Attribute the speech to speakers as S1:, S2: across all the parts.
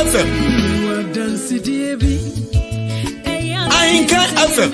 S1: FM. Ainka FM.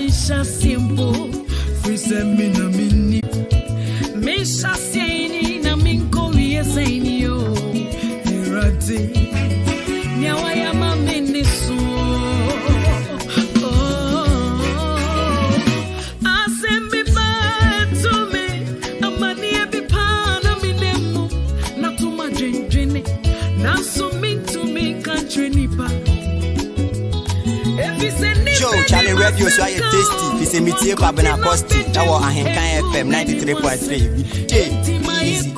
S2: Charlie Radio so you tasty. It's a meeting Kwabena Costy. That was Ahenkan FM 93.3. Easy.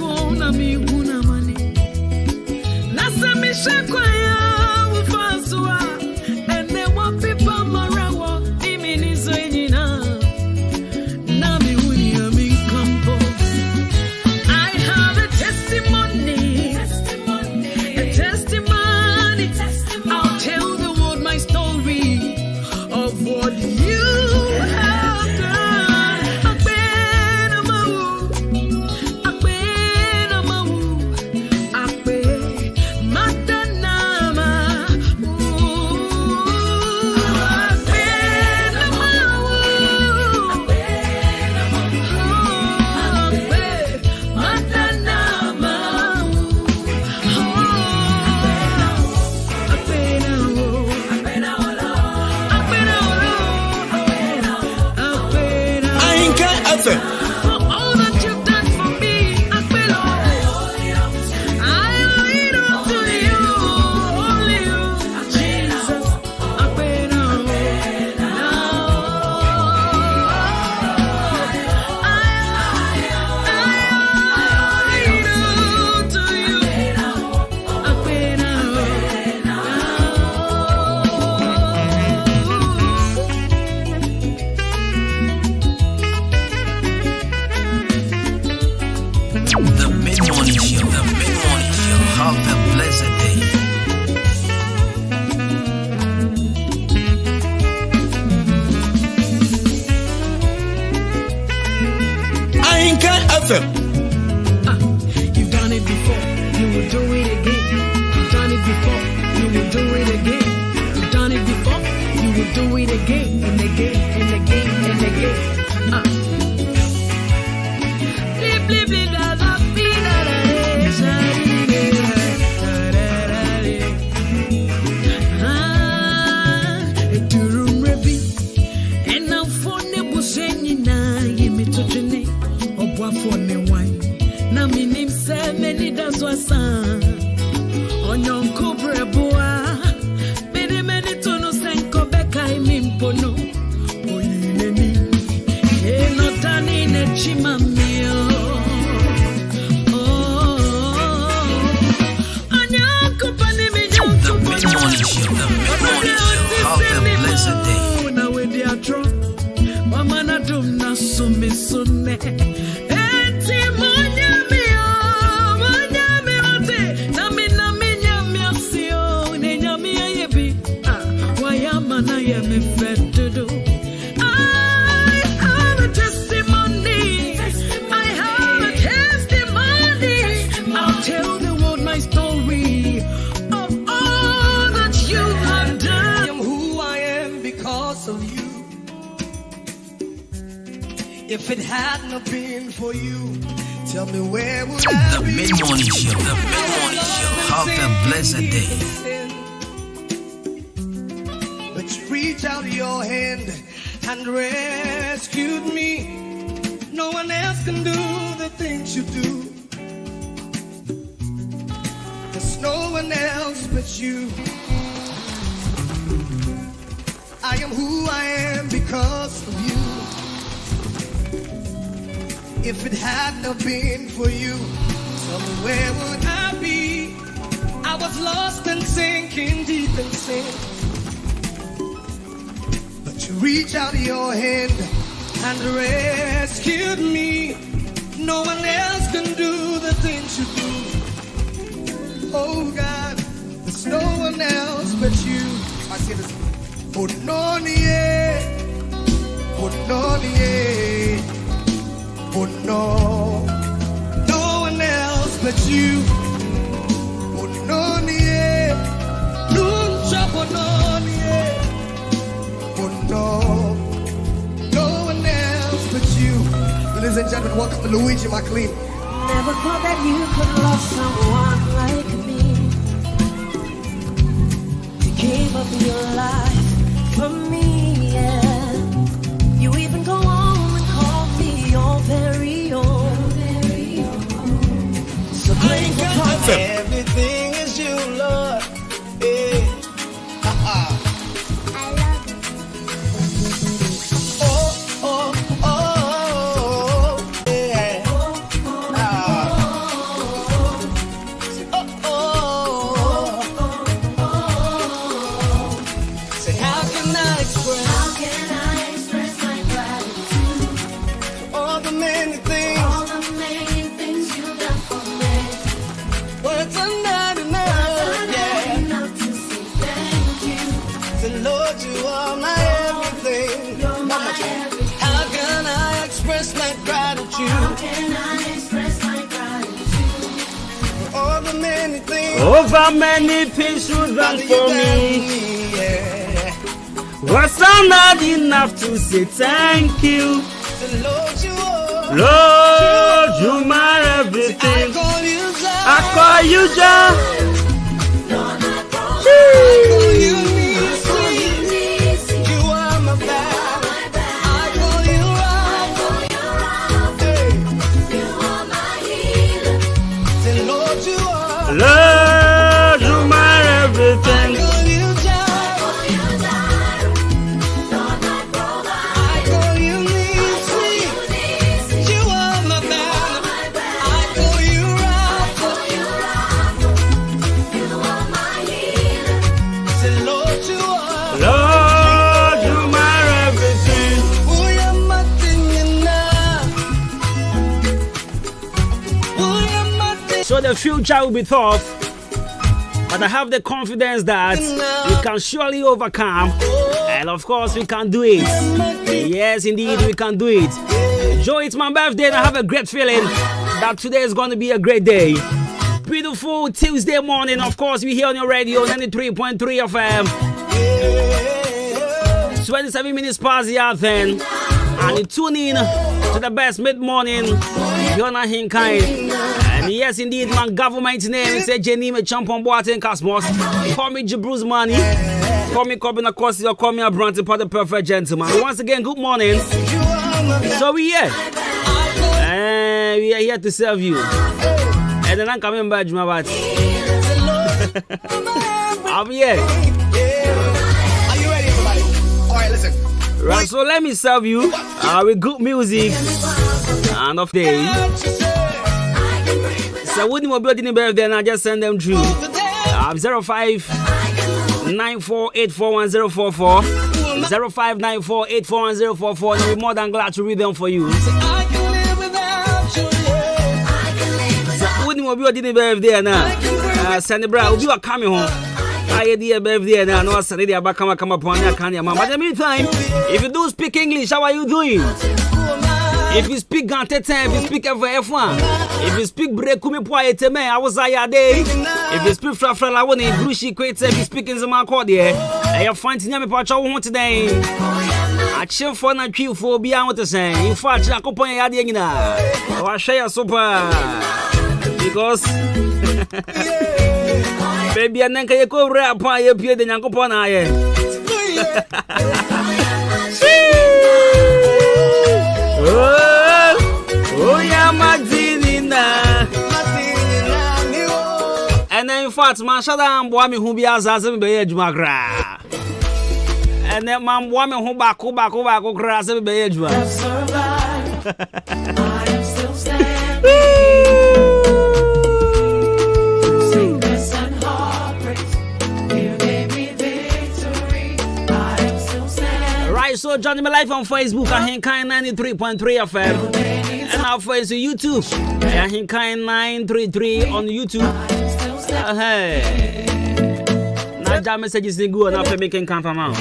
S3: You've done it before, you will do it again. You've done it before, you will do it again. You've done it before, you will do it again and again and again and again. For me wine, na minim se many das wasan. Onyon kobre boa, many to no senko beka imimpono. Oyineni, e no tani ne chimamio. Onyon kupani mi jonko bono. Have a blessed day. Na we di atro, mama na dum na sumi sunne. I have a testimony. I have a testimony. I'll tell the world my story of all that you have done.
S4: I am who I am because of you. If it had not been for you, tell me where would I be?
S5: The Mid-Morning Show. The Mid-Morning Show. Have a blessed day.
S4: Reach out your hand and rescued me. No one else can do the things you do. There's no one else but you. I am who I am because of you. If it had not been for you, tell me where would I be? I was lost and sinking deep in sin. You reach out your hand and rescued me. No one else can do the things you do. Oh God, there's no one else but you. I say this. Oh no, no one else but you. Oh no, and gentlemen, welcome to Luigi McLean.
S6: Never thought that you could love someone like me. To give up your life for me, yeah. You even go home and call me your very own. So grateful for
S4: Everything is you, Lord. Yeah.
S7: Over many things you've done for me. Was I not enough to say thank you? Lord, you my everything. I call you Jah.
S4: You are my back. I call you Rapha. You are my healer. Say, Lord, you are.
S7: Lord, you my everything. So the future will be tough, but I have the confidence that we can surely overcome, and of course we can do it. Yes, indeed, we can do it. Joe, it's my birthday and I have a great feeling that today is going to be a great day. Beautiful Tuesday morning, of course, we here on your radio, 93.3 FM. 27 minutes past the hour then, and you tune in to the best mid-morning. You're not Hinkai. And yes, indeed, my government name is Jenny Champon Boaten Cosmos. Call me Jibru's Money. Call me Kwabena Costy or call me a Branty for the perfect gentleman. Once again, good morning. So we here. And we are here to serve you. And then I'm coming back, my bat. I'm here.
S4: Are you ready, everybody? All right, listen.
S7: Right, so let me serve you with good music and of day. So wouldn't you be birthday and I just send them through 0594841044 0594841044. I'll be more than glad to read them for you. So wouldn't you be birthday now? Send the bride, you are coming home. I dear birthday now. No, Saturday I come upon your can. But in the meantime, if you do speak English, how are you doing? If you speak Gantete, if you speak F1, if you speak Brekumi Poeteme, I was day. If you speak Frafra, I want to Grushi Quate, if you speak in the Marcordia, I have finding me Pacha today. I chill for na tree for beyond what to say. In fact, I could point your Yadina. Or I share super because baby, I think I could rap on your beard and Uncle Pona. Oh, yeah, Madinina. And then, in fact, my shadam woman who be as a beige magra. And then, my woman who back grass every beige one.
S6: I am still standing. Sickness and heartbreaks, you gave me victory. I am still standing.
S7: Right, so join me live on Facebook at Hinkai 93.3 FM. And now for YouTube at Hinkai 933 on YouTube. Hey. Now that messages is good enough to make him come from out.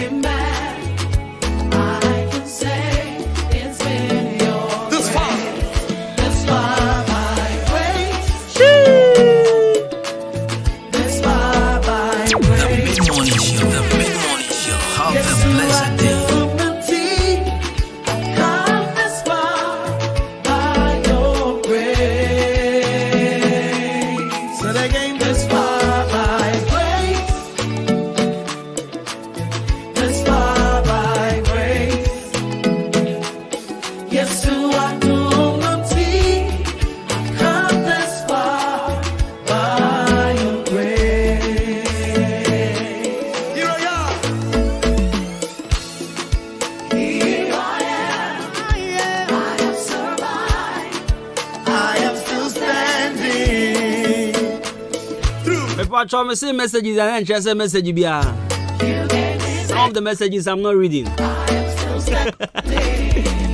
S4: I came this far by grace. This far by grace. Yes, to Adwuma, I've come this far by your grace. Here I am. Here I am. I have survived. I am still standing.
S7: If I try to say messages and then just a message, some of the messages I'm not reading.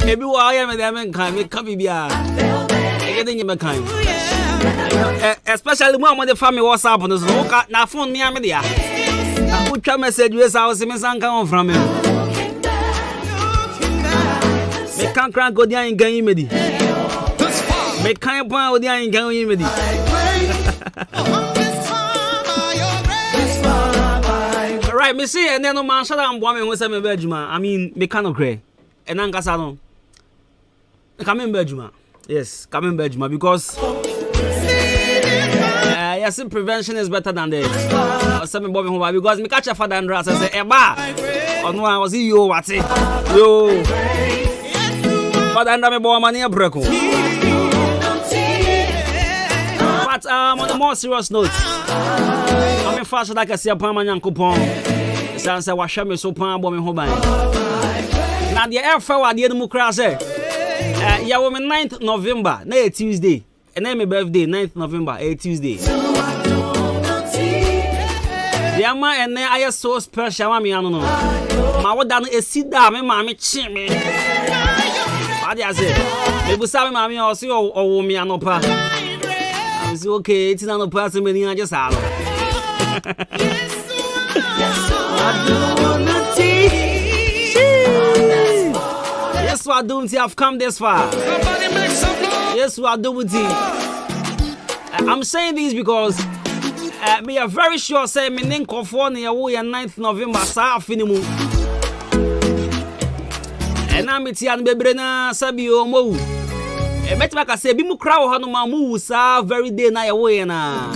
S7: Maybe why I am in kind, it can be getting in my kind. Especially when the family was up on the smoke. Now, phone me, I'm there. I put your message, yes, I was in some come from him. Make can't crank go down in game with it. Make kind of point with the in game with it. Right, me see, and then no man shut down woman with some Belgium. I mean, me cannot cray. And I'm Casano. Come in Belgium. Yes, come in Belgium because yes, prevention is better than this. Some Bobby home because me catch a father and ras and say, Eba, or no, I was you, what's it? Yo, but under me boy money a break. But on a more serious note, I'm in fast like I see a permanent coupon. Sans I wash me so palm bomb home. Now the air forward the democracy. Yeah, woman 9th November, na Tuesday. And then my birthday, 9th November, a Tuesday. The ama and then I so special, I don't know. My what done is sit down, my mammy chimney. What do I say? Maybe some mammy or see or me and no pa. I'm okay, it's not a person, many I just have. Yes, what do you have come this far? Yes, what do you? I'm saying this because we are very sure say me name California we on 9th November sa finimu. And I'm it yan bebre na sabi o mo. E betima ka say bi mu kra wo hanu ma mu sa very day na ya we na.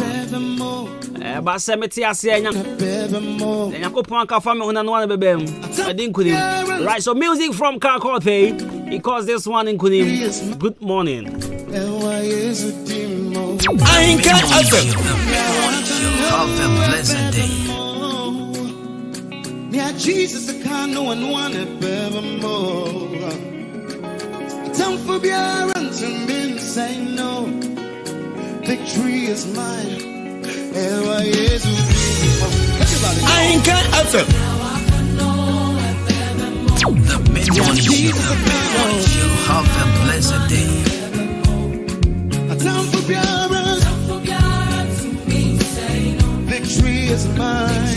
S7: Ba se meti ase enya. Enya ko pon ka fa me hona no wan bebem. I didn't kunim. Right, so music from Kakothe. He calls this one in kunim. Good morning.
S1: I can FM.
S5: Have a blessed day.
S4: Yeah, Jesus, I can't know one evermore. Time for beer and to me say no. Victory is mine. I
S1: can FM.
S5: The mid-morning show. Have a blessed day.
S4: Time for beer and to me say no. Victory is mine.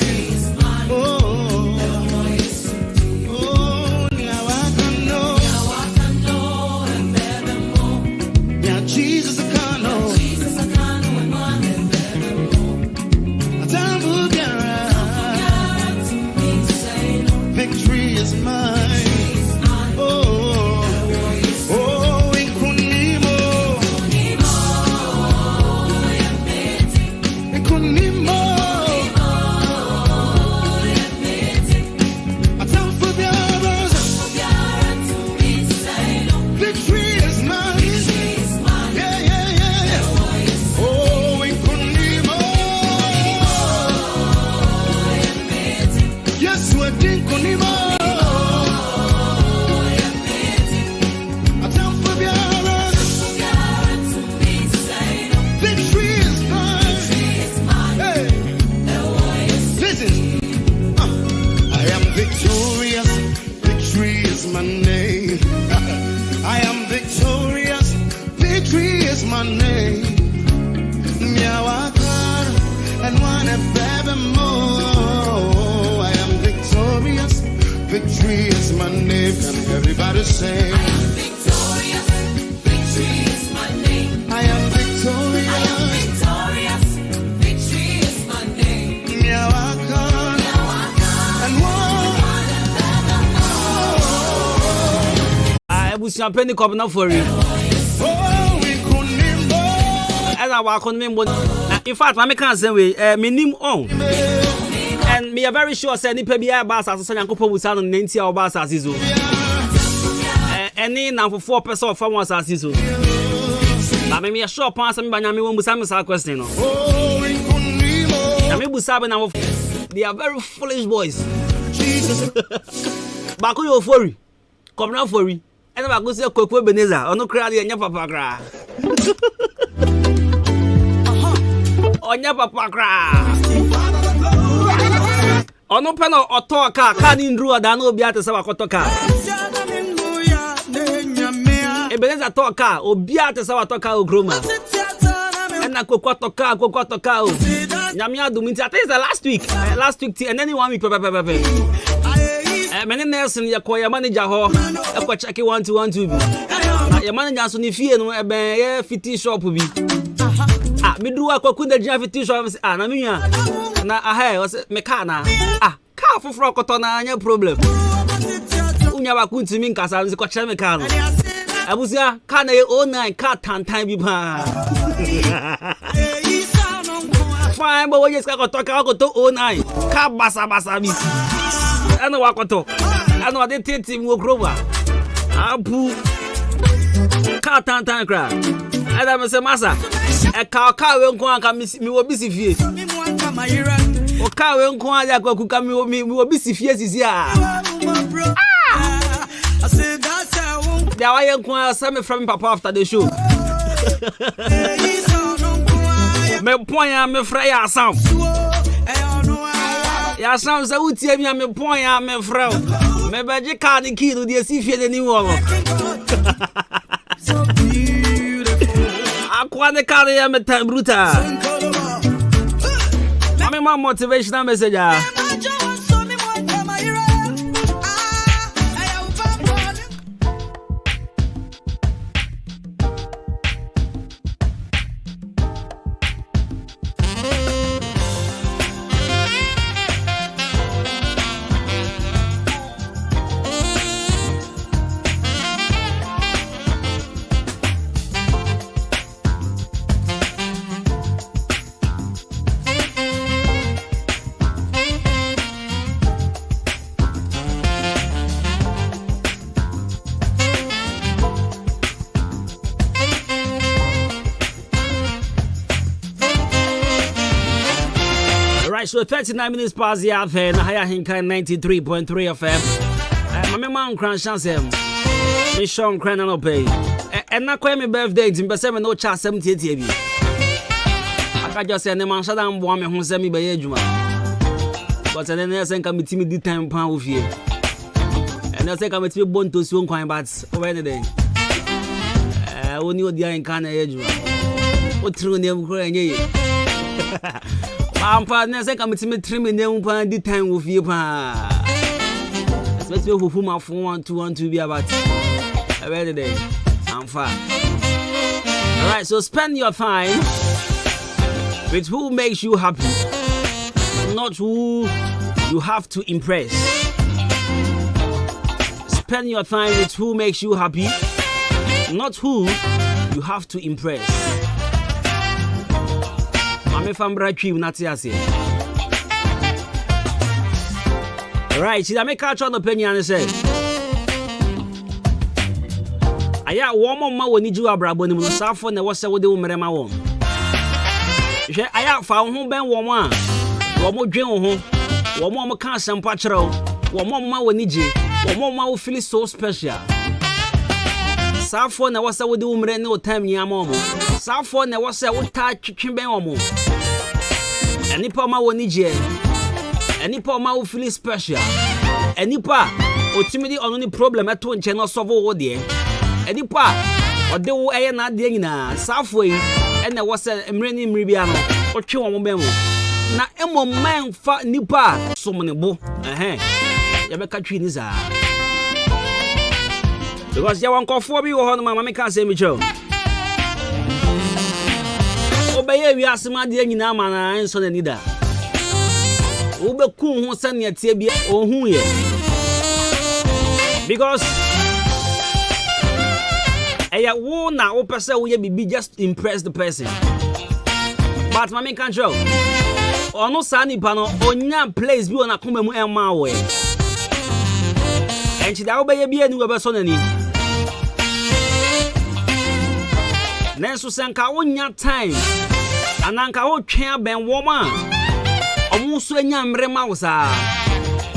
S4: Victory is my name. Can everybody say? I am victorious. Victory is my name. I am victorious. I am victorious. Victory is my name. And one.
S7: I was your penny cup now for you.
S4: Oh, we couldn't.
S7: As I walk on me, In fact, I can't say we minim on. And me are very sure say ni pe bia ba asase so Nyankopon busa no nenti a ba asase so. Any na for 4% of one asase so. Na me sure pan say me ba nyame won busa me sa question no. Na me busa be na they are very foolish boys. Jesus. Ba ko yo fori. Come na fori. And ba go say Kwabena ono kra de nya papa kra. Onya papa kra. Ono peno oto ka ni ndru oda na obi ate se wakoto ka. Ebeneza to ka obi ate se wato ka ogroma. Ena kokoto ka o. Nyame adum nti ate is the last week and then 1 week pepe. Many Nelson ya ko ya manager ho e ko check 1-2 bi. Ya manager so ni fie no e ben ye fiti shop bi. Me do akwaku da gina fiti shop na me nwa na me car na car foforo koto na anya problem. Unya ba ku ntimi nkasa nsi ko chere me car no. Abusia car na 09 car tantan bi ba. Fine but we just got to 09 car basa bi. Ana wakoto. Ana de team wo growa. Abu car tantan kra. Ada me se masa. E ka we nko aka mi wo bisi fie. O ka we nko aja kwaku ka mi wo bisi fie sisi a. There why nko say me from papa after the show. Me ponya me fra ya sam. Ya sam say utie mi me ponya me fra. Me beje ka ni ki do de si fie de ni wo. Akwane kare ya metan bruta. I'm my motivational message. So 39 minutes past the hour and higher hinka 93.3 FM. My man cran chance him. Mission cran no pay. And na kwa me birthday in Besem no cha 78 bi. Aka just say na man shada mbo me ho se me be adwuma. But then na say come timi di time pan wo fie. And na say come timi bon to si won kwan but over any day. Oni odi an kan na adwuma. O tru ne mkro enye. Pampa na say come timi trim ne mpan di time wo fie pa. Especially who my phone 1-2 be about every day. I'm fine. Alright, so spend your time with who makes you happy, not who you have to impress. Spend your time with who makes you happy, not who you have to impress. Mame fambra twi unati ase. Right, see that make catch on opinion and say aya wo ma woni ji abrabo ni mu safo na wo se wo de wo merema wo hwe aya fa wo ho ben wo mo a wo mo dwen wo ho wo mo ka asempa kire wo mo ma woni ji wo mo ma wo feel so special safo na wo se wo de wo mere ne wo time nya ma mo safo na wo se wo ta twetwe ben wo mo enipa ma woni ji enipa ma wo feel special enipa otimidi ono ni problem eto nche no solve wo de enipa ode wo eye na de nyina safo yi ene wo se emre ni mri bia no otwe wo ben wo na emo man fa nipa somne bo ya be ka twi ni za because ya wan kofo bi wo ho no mama ka se mi cho obeye wi asema de nyina ma na enso na nida ube kun ho sane atie bia ohun ye because eya wo na wo pese wo ye bibi just impress the person But my main control. Ono sani pano onya place bi ona koma mu emma we. Enchi da obeye bi enu we so nani. Nenso senka onya time. Ananka wo twen ben woma. Omu so anya mrema wo sa.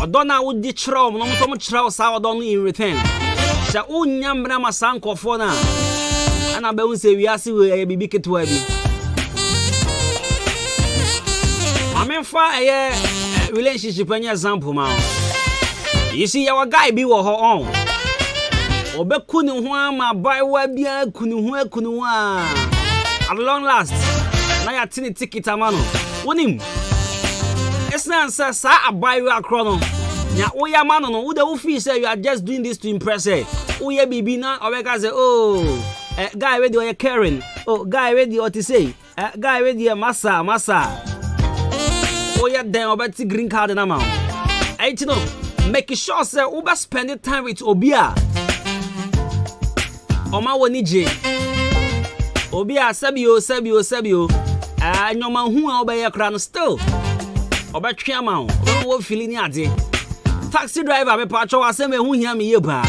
S7: Odo na wo di chiro no mo so mo chiro sa odo no in return. Sha onya mrema sankofo na. Ana be unse wiase we bibi ketwa bi. Amenfa relationship any example ma. You see our guy be wo ho on. Obeku ni ho ama bai wa bia kunu ho a. At long last na ya tini ticket amano. Wonim. Esna answer sa abai wa akro no. Nya oya mano no wo dey feel say you are just doing this to impress her. Oya bibi na obeka say oh guy ready or caring. Oh guy ready or to say guy ready massa. Oh yeah, then obeti green card na ma. You know, make sure say uba spend time with Obia. Oma woni je. Obia sabio. Nyoma hu a oba ye kra no still. Oba twa ma o. Wo feeling ni ade. Taxi driver be pa cho asem ehu hia me ye ba.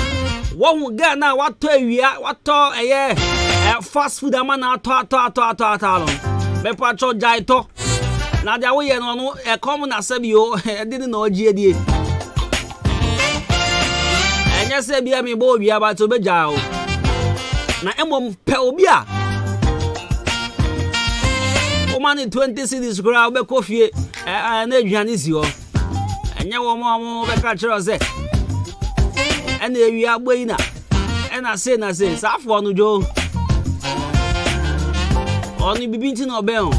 S7: Wo hu ga na wato awia, wato fast food ama na to. Be pa cho jai to. Na dia we no come na sabio didn't know GD. Enya se bia me bo bia ba to beja o. Na emom pe obi a. O man 20 cedis gra be kofie na aduane si o. Enya wo mo be ka chiro se. Ena ewi agboyi na. Ena se sa afo no jo. Oni bibi nti na obe o.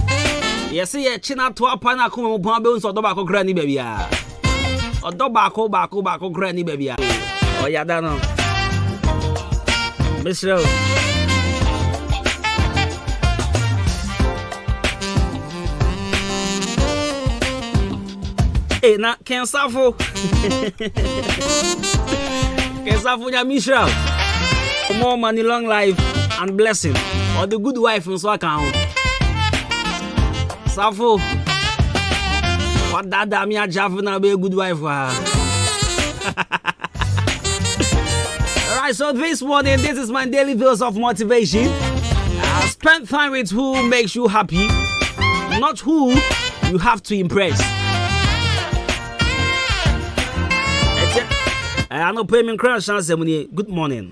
S7: Yes, ye china to apa na kuma mo be unso doba ko kra ni bebia. Odoba ko ba ko kra ni bebia. O ya da no. Misro. Na Kensafo. Kensafo ya Misro. More money, long life and blessing. Or the good wife in so account. Safo. What that damn ya Javana be a good wife. Alright, so this morning, this is my daily dose of motivation. Spend time with who makes you happy, not who you have to impress. I know payment crash. Good morning.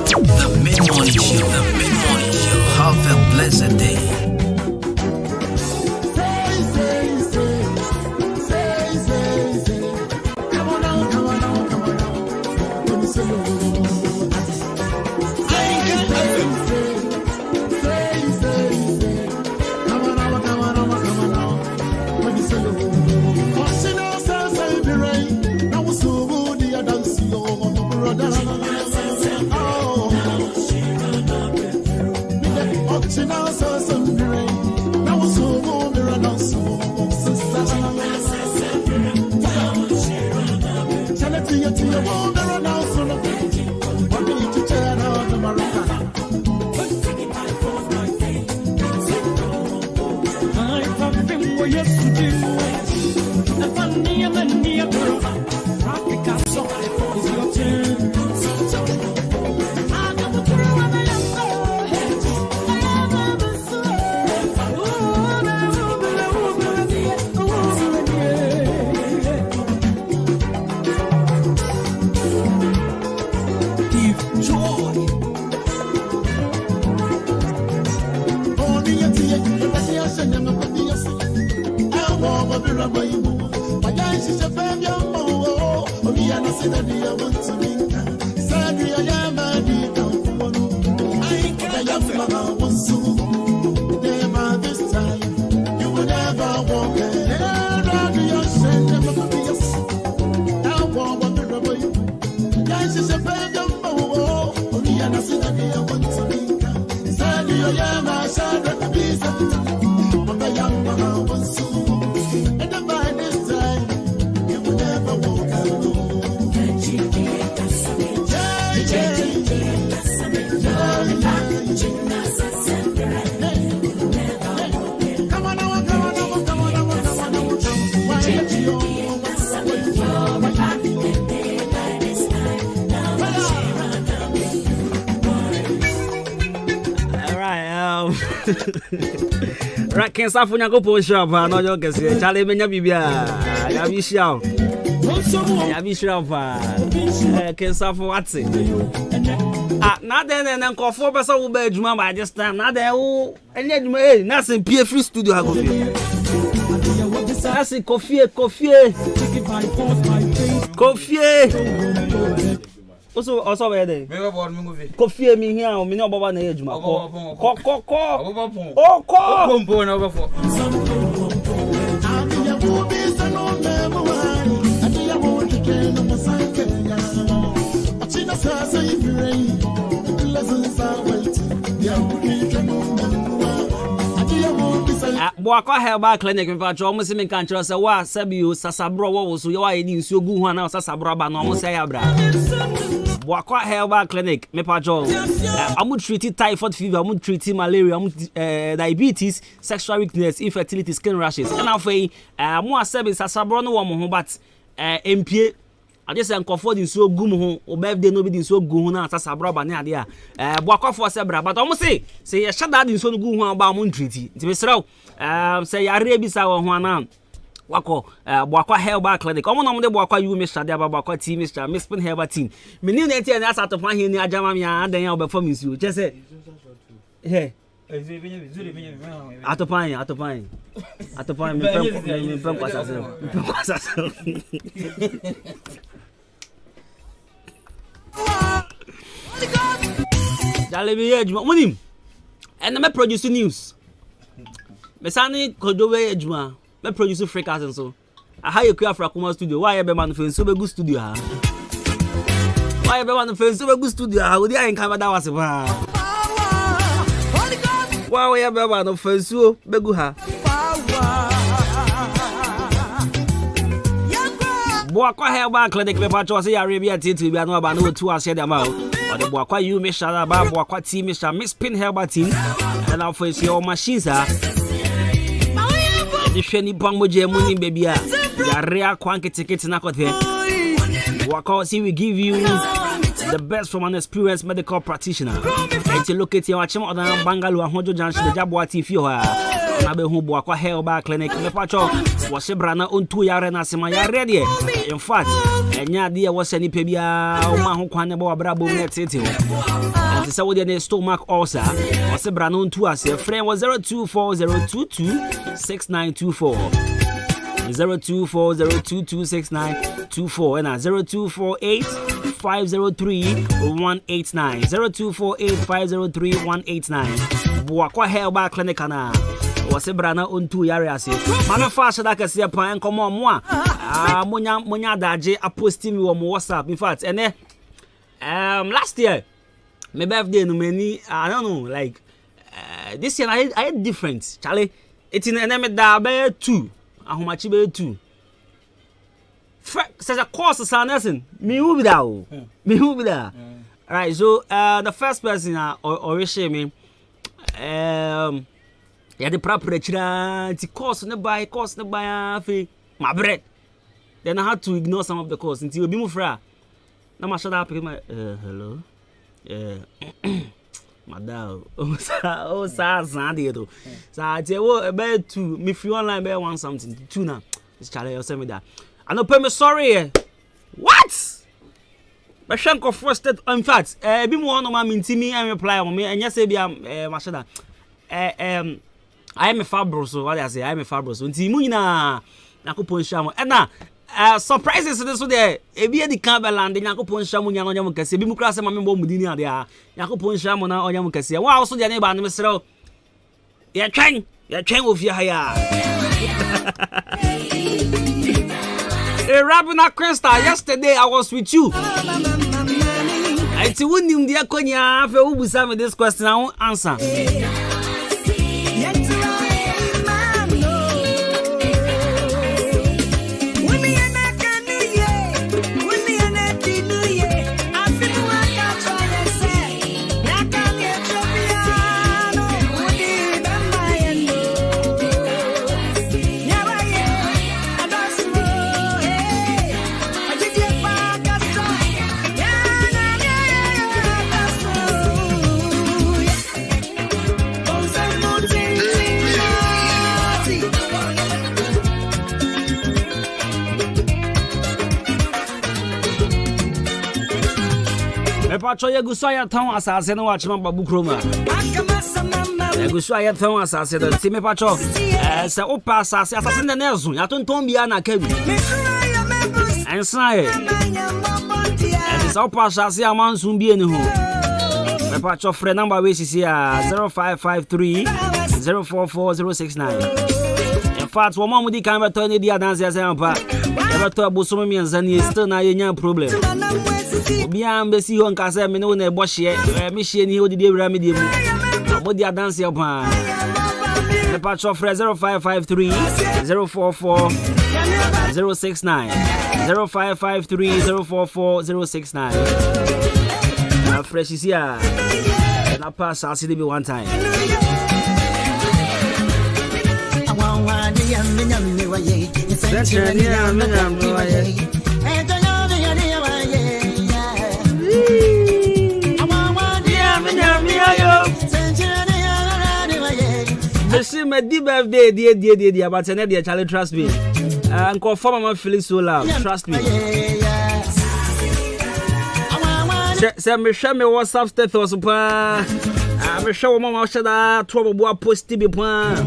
S5: The mid-morning show. Have a blessed day.
S4: Yeah.
S7: Right, can't stop when you go for shop. No, you can see Charlie Benabia. I be sure. I be sure. Can't stop for what's it. Now then, and call 4 person will be Adwuma by this time. Now then, and yet, that's in PF studio. I go here. That's in coffee. Also where they coffee me here, me no baba na Adwuma. Boakwa Herbal Clinic in fact almost me kan kire say wa sabio sasabro wo so ye wa ye ni nsuo gu ho na sasabro ba no mo say ya bra Boakwa Herbal Clinic me pacho amu treat typhoid fever amu treat malaria amu diabetes sexual weakness infertility skin rashes and afei amu asabi sasabro no wo mo ho but empie I just say nkofo di nsuo gu mo ho o birthday no bi di nsuo gu ho na sasabro ba ne ade a Boakwa fo se bra but almost say ye shada di nsuo no gu ho ba amu treat nti me sraw say yare bi sa wo ho ana wako Boakwa Herbal Clinic omo no mo de Boakwa you Mr. de Boakwa team Mr. Mispin Herbal team me ni na tie na asa to fa he ni ajama me adan ya obefo mi nsuo je say he atopan me pem kwasa se Dale bi Adwuma monim and me produce news me sani kodowe Adwuma me produce freakers and so I hire you afra kuma studio why be man fe so be good studio ha why be man fe so be good studio ha we dey in Canada was ba why be man fe so be good ha Boakwa Herbal Clinic me patcho say Arabia titi bi anu ba no tu ase dem a o de Boakwa you me shara ba Boakwa team Mr. Mispin Herbal team and now for your machines ah the sheni pangmoje muni baby ah ya rea kwanke ticket na kote Boakwa see we give you the best from an experienced medical practitioner and to locate your chimo odan Bangalore Ahojo Junction the Jabwati fi ho na be hu Boakwa Herbal Clinic me patcho wo se brana ontu yare na sema yare de in fact enya de wo se ni pe bia o ma ho kwan ne ba bra bom net tete and say we dey stomach ulcer wo se brana ontu ase friend was 0240226924 0240226924 and 0248503189 0248503189 Boakwa Herbal Clinic na wase brana ontu yare ase mama fa shada kase pan enkomo mo a monya daje aposti mi wo mo WhatsApp in fact ene last year my birthday no many I don't know like this year I had different Charlie it's in ene da be 2 ahomachi be 2 says a course sanesen me who be that right so the first person or me yeah, the proper the course ne buy fe my bread. Then I had to ignore some of the course until you be more fra. Now my shut up my hello. Madam. Oh Sandy though. So I tell you about 2 me free online be want something 2 now. This Charlie you send me that. I no pay me sorry. What? My shank of first in fact be more no ma mintimi and reply on me and yes say be my shada I am a fabro so what I say I am a fabro so nti mu nyina nakopon shamo na surprises this so there e bi edi kan beland nakopon shamo nya no nya mo kase bi mu kra se ma me bo mudini ade a nakopon shamo na onya mo kase wa so there ne ba no mesrew ya twen ofia ha ya Rabina Crystal yesterday I was with you I ti wonim dia konya afa wo busa me this question I won't answer pacho ye guso ya ton asase no wa chima babu kroma ye guso ya ton asase do ti me pacho se opa asase na nezu ya tonton bia na kabi ensa e se opa asase amansun bia ni ho me pacho frɛ number we sisi a 0553 044069. In fact, woman with the camera turn the dance as I never thought about some men and still now a problem. Beyond the sea on Casa, me know a bush here, mission here with the remedy. About the dance upon the patch of 0553 044 069 0553 044 069. Fresh is here, and I pass. I'll see the one time. See my deep birthday, dear, but dear Charlie, trust me. And confirm I'm feeling so loud. Trust me. Say me share me WhatsApp status pa. Me share mama share that trouble boy post be pa.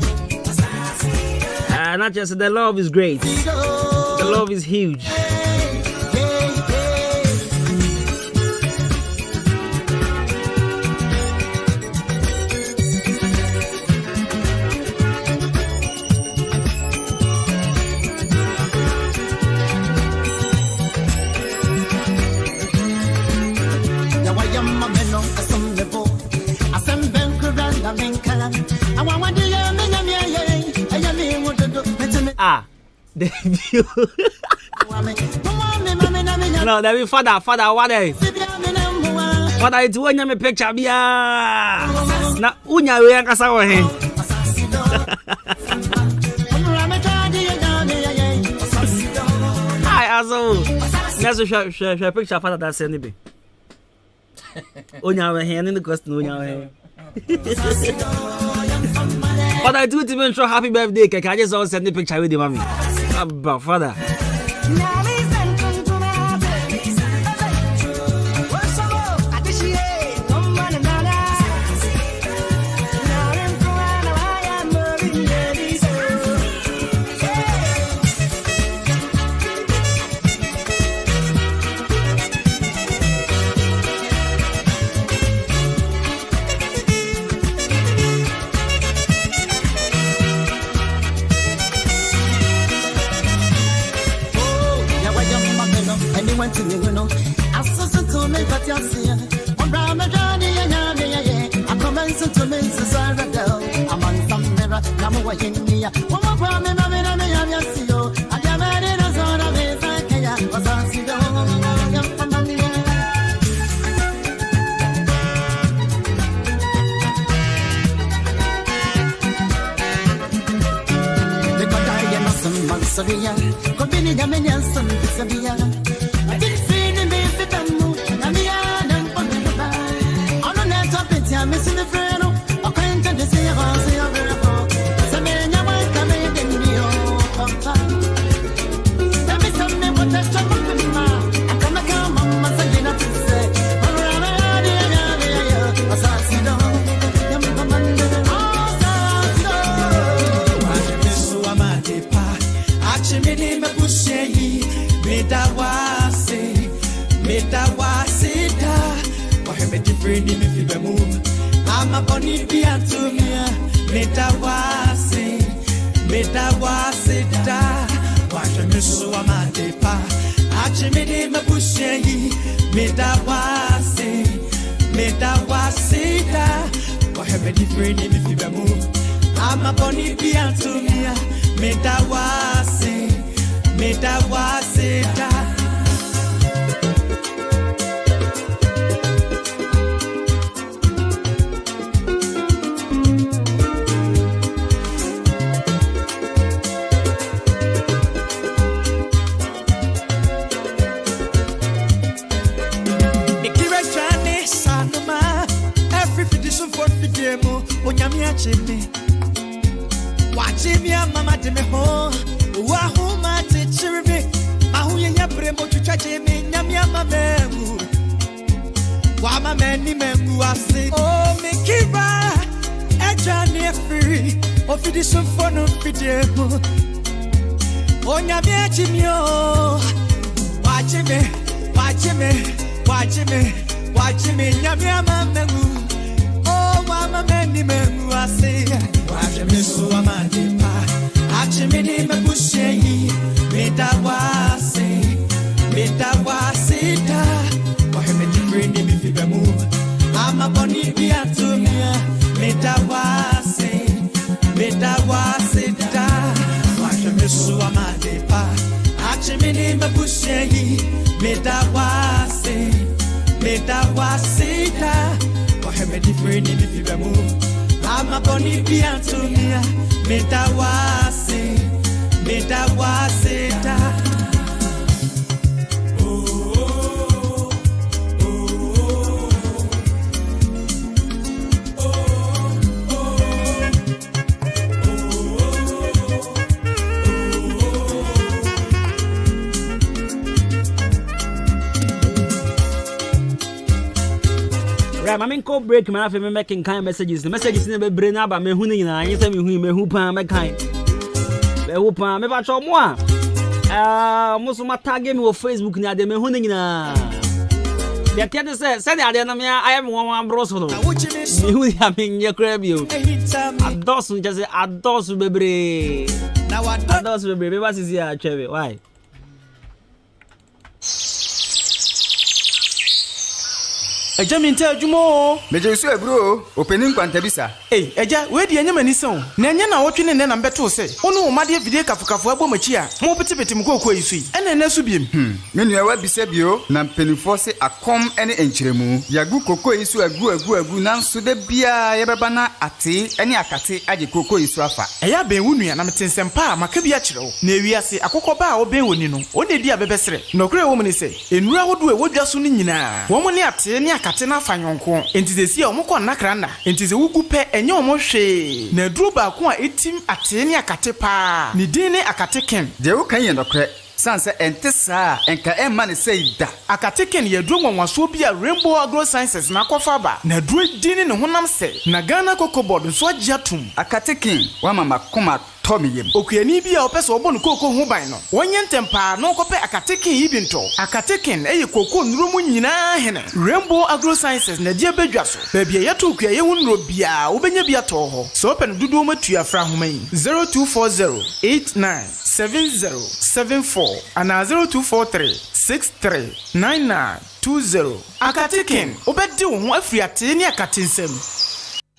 S7: Not just the love is great. The love is huge. Debut. No, that be father, what is? Father, it's when you picture me. Na unya we ankasa wo he. Ai aso. Neso share picture father that send me. Unya we he in the cost unya we. But I do even show happy birthday cake. I just send the picture with the mommy. Abba, father.
S4: Wama many men who are sick. Oh, me kiba, a journey free. Of it is some fun of video. Oh, Yamia Jimio. Watch me, Yamia Mamu. Oh, Wama many men who are sick. Watch me, so I'm a depa. Achimini me busheyi, metawase da. Waheme different me fi bemu. Ama boni bi atumia, metawase da. Waheme so amadepa. Achimini me busheyi, metawase da. Waheme different me fi bemu. Ama boni bi atumia, metawase da.
S7: Right, I go break my life and making kind messages. The messages never bring up. I'm a hunting. I tell me who pan my kind. Who pan me batch or more. Most of my tag me on Facebook now. They me hunting na. They can't say I am one broso. You have in your crab you. A dozen just a dozen baby. Now what dozen baby? What is here, Chevy? Why?
S8: Jamin tell Jumo.
S2: Major so bro, opening kwantabisa.
S8: Eja, where the enemy son? Nanya na watching and then I'm better say. Oh no, my dear video kafukafu abomachia. Mo petipeti mko kwa isi. Ene nesubim.
S2: Menu ya wabi sebio na mpenifose akom ene enchiremu. Yagu koko isu agu nanso de bia yebebana ate ene akate aje koko isu afa.
S8: Eya ben wunu ya na metensempa makabia chiro. Na ewiase akokɔ ba oben woni no. One di abebesere. No kure wo mni se. Enura wodu e wodwa so ni nyina. Wo mo ne ate ne akate na afanyonko. Enti se omukɔ nakranda. Enti se wugu pe enye omo hwe. Na duro ba ko a etim ate ne akate pa. Ni din ne akate ken.
S2: Je wo kan ye nokre. Sansa entesa enka emma ne sei da.
S8: Akate ken ye duro nwanwaso bi a Rainbow Agro Sciences na kofa ba. Na duro din ne honam se. Na Ghana Cocoa Board nso agiatum.
S2: Akate ken wa mama koma Tommy.
S8: Okuani bia opese obonu koko hu ban no. Wonye ntempa no kope akateken yibinto. Akateken eye koko nrumu nyina hene. Rainbow Agro Sciences na dia badwa so. Babia yeto okuaye hu nro bia obenya bia to ho. So open dudu matua fra homan 0240897074 ana 0243639920. Akateken obedi wo ho afri ate ne akatensem.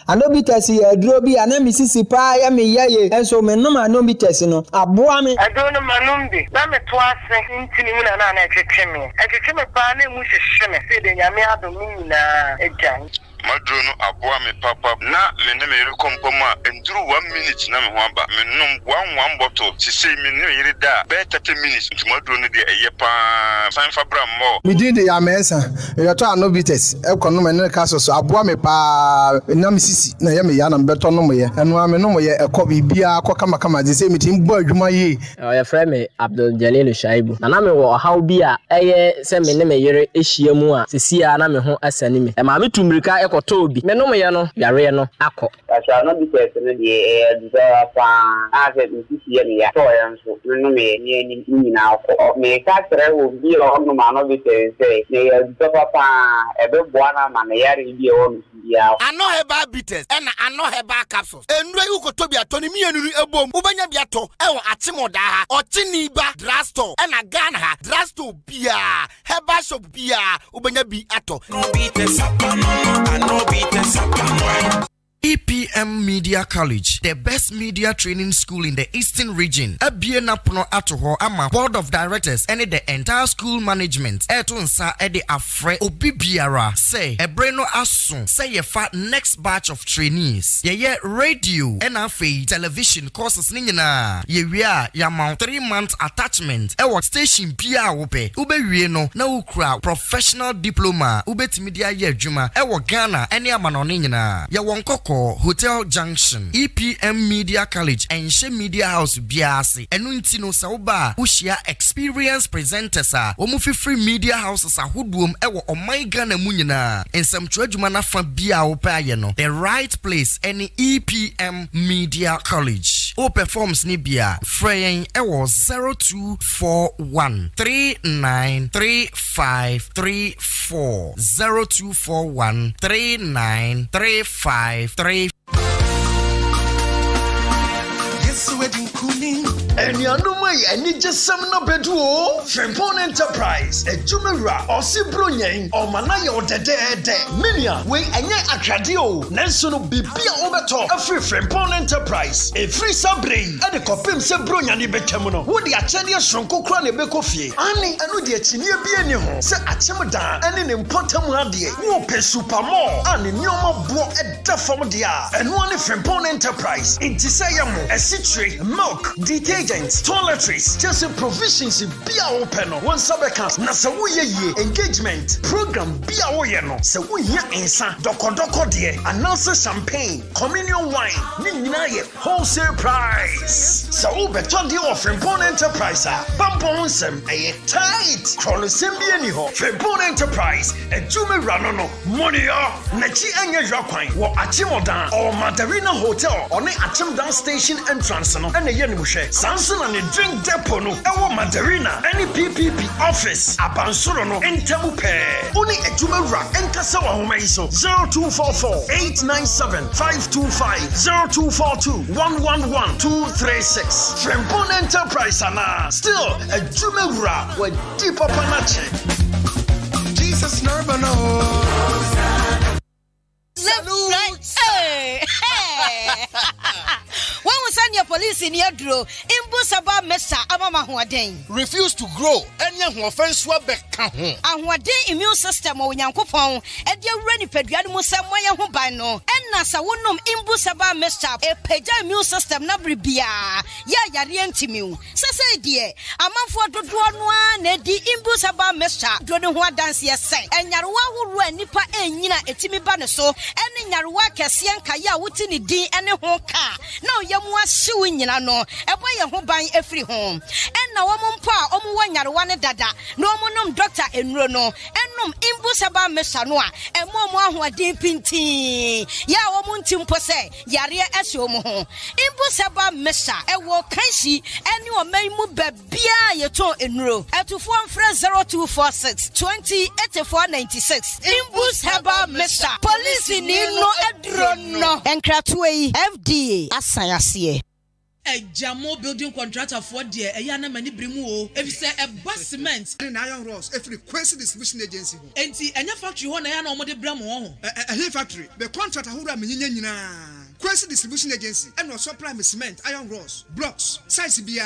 S9: Anobites ya drobi anamisisi pa ya me yaye enso me no anobites no aboa me
S10: adono manumbi na me to ase ntini mu na na etwetwe pa na mu hwehwe me se de nyame adom nyina ejan
S11: Madrono aboa me papa na me ne me rekompoma enduru 1 minute na me ho aba me nom 1 bottle ti say me no yiri da be 30 minutes nti madrono de eye pa san fabra mo
S9: me din de ya mensa e to anobites e kono me ne ka so aboa me pa na misisi na ya me ya na beto no mo ye eno ame no mo ye e ko bibia akọ kama de say me tin bo adwuma ye
S12: ya frɛ me Abdul Jalil Shaibu na me wo haw bi a eye se me ne me yere ehia mu a sesia na me ho asani me e ma me tumrika kotobi menom ye no yare no akọ
S10: asa no bi tese no de do fa ase nsisi ye ya to ya nso menom ye ni nyina akọ me ka tere wo bi o no ma no bi tese ne ya do papa ebe boana ma ne yare bi e wo ya
S1: ano heba bitters and ano heba capsules enura yu kotobi atoni mienu ebom ubanya biato e wo atemoda ha otini ba drugstore and Ghana ha drugstore bia heba shop bia ubanya bi ato no bitters no bitters. EPM Media College, the best media training school in the Eastern region. Abiena Puno Atoho ama board of directors and the entire school management. Etunsa ede afre obibiara say ebreno asun say ye fa next batch of trainees. Ye radio and afe television courses ninyina. Ye wia ya mount 3 months attachment. Ewa station bia wope. Ube wieno na ukra professional diploma. Ube timidia ye juma. Ewa Ghana eni amano ninyina. Ya wankoko hotel Royal Junction, EPM Media College, and She Media House Biasi. Enunti Sauba, Ushia experienced presenters are free media houses are hoodwoom ewo Omaiga Munina and some Trajumana from Bia Opayano. The right place any EPM Media College. O performs Nibia Fraying ewo 0241 393534 0241 393534.
S4: Yes, wedding cooling. And you know my, and you just some no bedu. Frempon Enterprise, a Jumera, or Sibrunya, or Manaya or the Minia, we and ye akradio, Nelson Bibia Obato, a free Frempon Enterprise, a free sabrain, and a copim Sebrunya ni Becamono, who the Achania Shronko Crane Becofi, Annie and with the Chinia Bienio, say Achimada, and in important radie, who pay supermore, and in Yoma Bo at Dafodia, and one Frempon Enterprise, in Tisayamo, a citrate, milk, detergents, toiletries, just provisions in Bia Open, one subaccounts, Nasawuye engagement, program Bia Oyeno, Sawuya Insa, Doko dear, announcer champagne, communion wine, Ninaye, wholesale price. So beton the offering Frempon Enterprise, Pamponsem, a tight, Crolosymbianiho, Frempon Enterprise, a Jumeranono, Monia, Nachi Anya Jaquine, or Achimodan, or Mandarina Hotel, or the Achimdan Station entrance, and a Yanushe, Samson and a drink depot, no, our Mandarina, any PPP office, Abansurono, and Tamupe, only a Jumera, and Kasawa Homeiso, 0244 897 525 0242 111 236. Frempon Enterprise, and still a Jumera with deeper panache. Jesus Nurbano.
S13: Hey! When we send your police in your draw, Imbusaba Mesa Amama Huaden.
S14: Refuse to grow, and young offense Wabeka.
S13: And what day immune system or Yankopon, and your ready pediano Samoya Hubano, and Nasa Wunum Imbusaba Mesa, a peja immune system Nabribia. Ya Yarientimu. Sasa dear, a man for the one, Nedi Imbusaba Mesa, Dronua dance yes, and Yarwa who run Nipa and Nina Etimi Banaso, and in Yarwa Cassian Kaya Wutini D and a honka. Now Yamwa suing no, a boy who buying every home. And now pa one Yarwana dada, no monum doctor and Rono, and num Imbusaba Mesanoa, and Momo who are deep pinti. Ya womuntim pose, Yaria Esomo. Imbusaba Mesa, a walk kanshi, and you may move bia your toe in row. At to 0246 20 8496. Imbusaba Mesa, police in no adrono, and Kratway FDA. Asayasiye.
S3: A Jamo building contractor for dear a yana many brimu, if you say a bus cement
S15: and iron rods, every question distribution agency.
S3: And see, and your factory one iron or the bramo.
S15: A factory, the contractor who are Quest distribution agency and no supply cement, iron rods, blocks, size BI,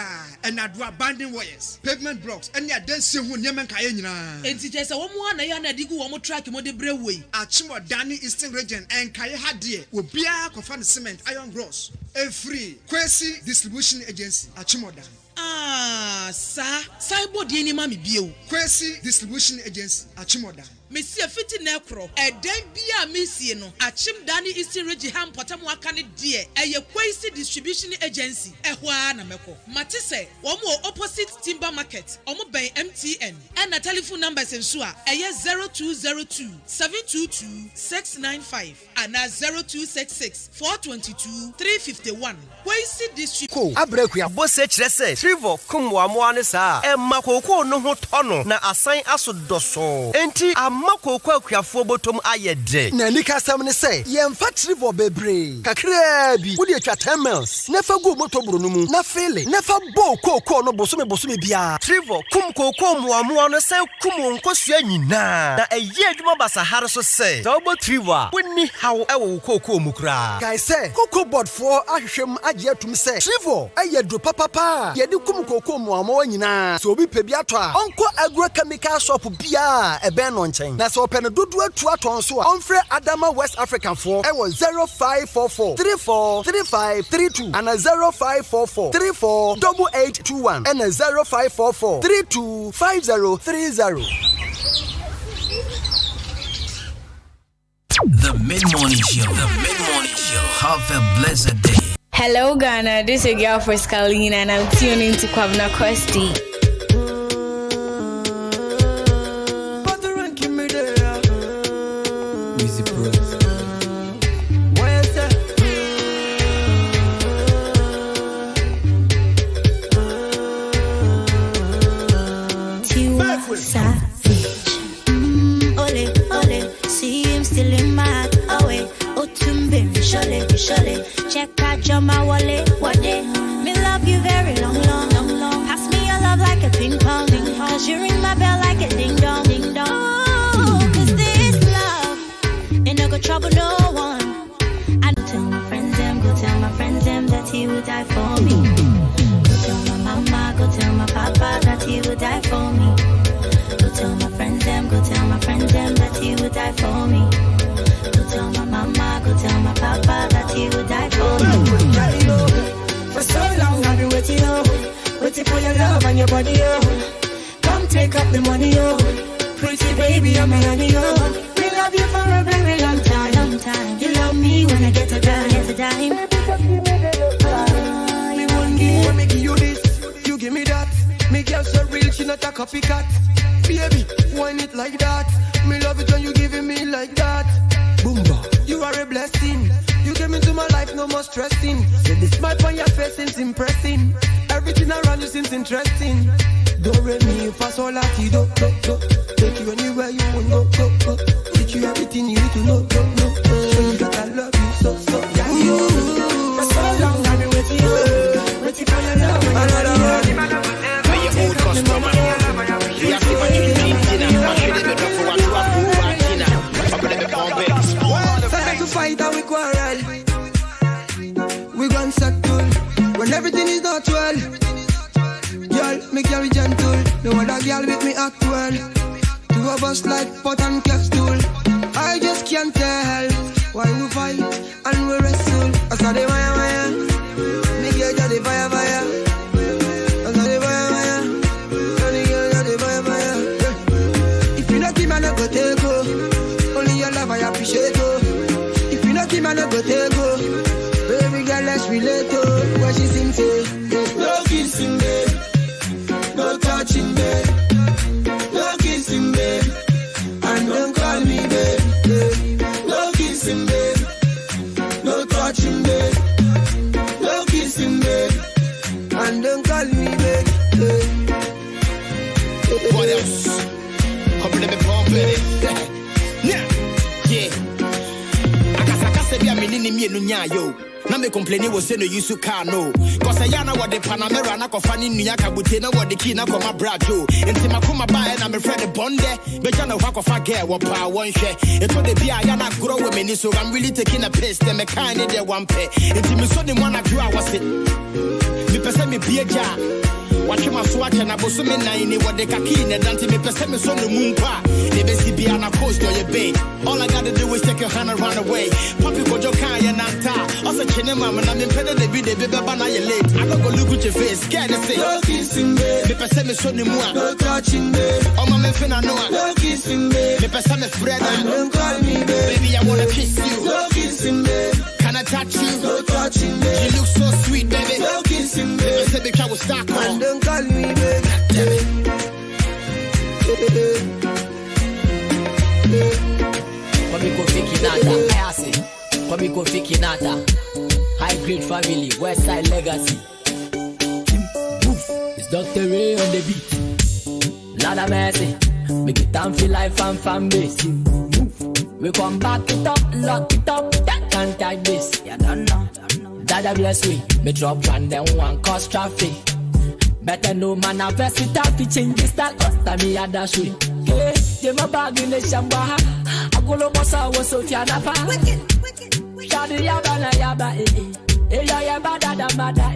S15: and Adwuma binding wires, pavement blocks, and your dancing who Yaman Kayana.
S3: And teachers a woman, I digu one more track in the brewery.
S15: Achimo Dani Eastern region and Kaya Hadie will be a confined cement, iron rods, a free Quest distribution agency, Achimo Dan.
S3: Ah, sir, Cyber Dini Mammy Bio,
S15: Quest distribution agency, Achimo Dan.
S3: Monsieur Fiti Necro, a den bia Missiano, a Chim Dani Eastern Regi Ham Potamwakani dear, a Quasi distribution agency, a Juana Meko. Matisse, one more opposite Timber Market, Omobay MTN, and a telephone number Sensua, a 0202 722 695, and a 0266 422 351. Quasi distribution.
S16: Abrequia Bosse Chese, Trivo, Kumwa Moanesa, and Makoko no Hotono, na assign aso doso. Enti Mako kwa fobotom ayede na nika samne say ye mfa trivo bebre kakra bi wodi atwa 10 miles na fa go motobro no mu na fele na fa bo koko no bosome bia trivo kum koko muamu no say kum nkosua nyina na eye adwuma basahare so say double trivo woni hawo ewo koko mu kra guys say koko board for ahwehwem age atum say trivo ayedo papa ye di kum koko muamu nyina so obi pe bi ato a onko agrochemical shop bia ebe no nchen na so open dodo atu aton so on free Adama West African for e was 0544 343532 and 0544 348821 and 0544 325030.
S5: The Mid-Morning Show. The Mid-Morning Show. you have a blessed day.
S17: Hello Ghana, this is your girl for Scalina and I'm tuning to Kwabena Costy.
S6: Surely, check out your my wallet, what day? Me love you very long. Pass me your love like a ping pong, cause you ring my bell like a ding dong. Oh, cause this love ain't no go trouble no one. I tell my friends them, go tell my friends them that he would die for me. Go tell my mama, go tell my papa that he would die for me. Go tell my friends them, go tell my friends them that he would die for me. Go tell my mama, go tell my papa that he would die for me.
S4: For so long I've been waiting, waiting for your love and your body, Come take up the money, Pretty baby, I'm a honey, We love you for a very long time.
S6: You love me when I get a dime.
S4: Me won't give, when me give you this, you give me that. Me girl so real, she not a copycat. Baby, whine it like that. Me love it when you giving me like that. Boomba, you are a blessing. You came into my life, no more stressing. See the smile on your face seems impressing. Everything around you seems interesting. Do re mi fa sol la ti do. Take you anywhere you want go. Teach you everything you need to know. Show you that I love you so. Yeah, you. For so long I've been waiting for your love.
S18: Are you old customer? You have to watch you eat dinner. I should have been for what you are doing.
S4: Fight and we quarrel. We gon' settle when everything is not well. Girl, me carry gentle. No other girl with me act well. Two of us like pot and clock stool. I just can't tell why we fight and we wrestle. I saw the fire. Me girl got the fire. I saw the fire. And the girl got the fire. If you not keep me, I no go take go. Only your love I appreciate go. Him and no go take go. Baby girl, let's relate to what she sing say. No kissing, babe. No touching, babe. No kissing, babe. And don't call me, babe. No kissing, babe. No touching, babe. No kissing, babe. And don't call me, babe.
S18: What else? Come let me pump it. Yeah. Na me complain was say no use car no. Cause I yana what the Panamera na kofani nuyaka butena what the key na koma brajo. Enti makoma ba na me friend bonde. Beja no hako fa girl what pa one share. It would be a yana grow with me so I'm really taking a piss them me kind of one pay. Enti me so the one I grew I was it. Me pesa me be a jar. Watch my swatch and I was so many what the kaki and dante me pesa me son the moon pa. They be be on a coast or your bay. All I gotta do is take your hand and run away. Poppy go your car and anta. Also chinema when I'm in pedo the baby bana you late. I don't go look at your face, scared to say.
S4: No kissing me.
S18: Me pesa me son the moon.
S4: No touching me.
S18: Oh my man finna know.
S4: No kissing me.
S18: Me pesa me Fred.
S4: Don't call me baby.
S18: Baby I wanna kiss you.
S4: No kissing me.
S18: Can I touch you?
S4: No touching me.
S18: You look so sweet baby.
S4: No kissing me.
S18: I said the car was stuck on.
S4: Don't call me baby.
S18: Damn it.
S19: Kwabena Costy, high grade family, West Side legacy. It's Dr. Ray on the beat. Lord of mercy, make it time feel like fan base. We come back it up, lock it up, that can't take this. You don't know. Dada bless we, me drop and then one cause traffic. Better no man a vest it up, it change this style, cause me a dash we. Hey, they my bag in the shamba. I go lo bossa was so tiana pa. Shadi yaba na yaba ya yaba da mada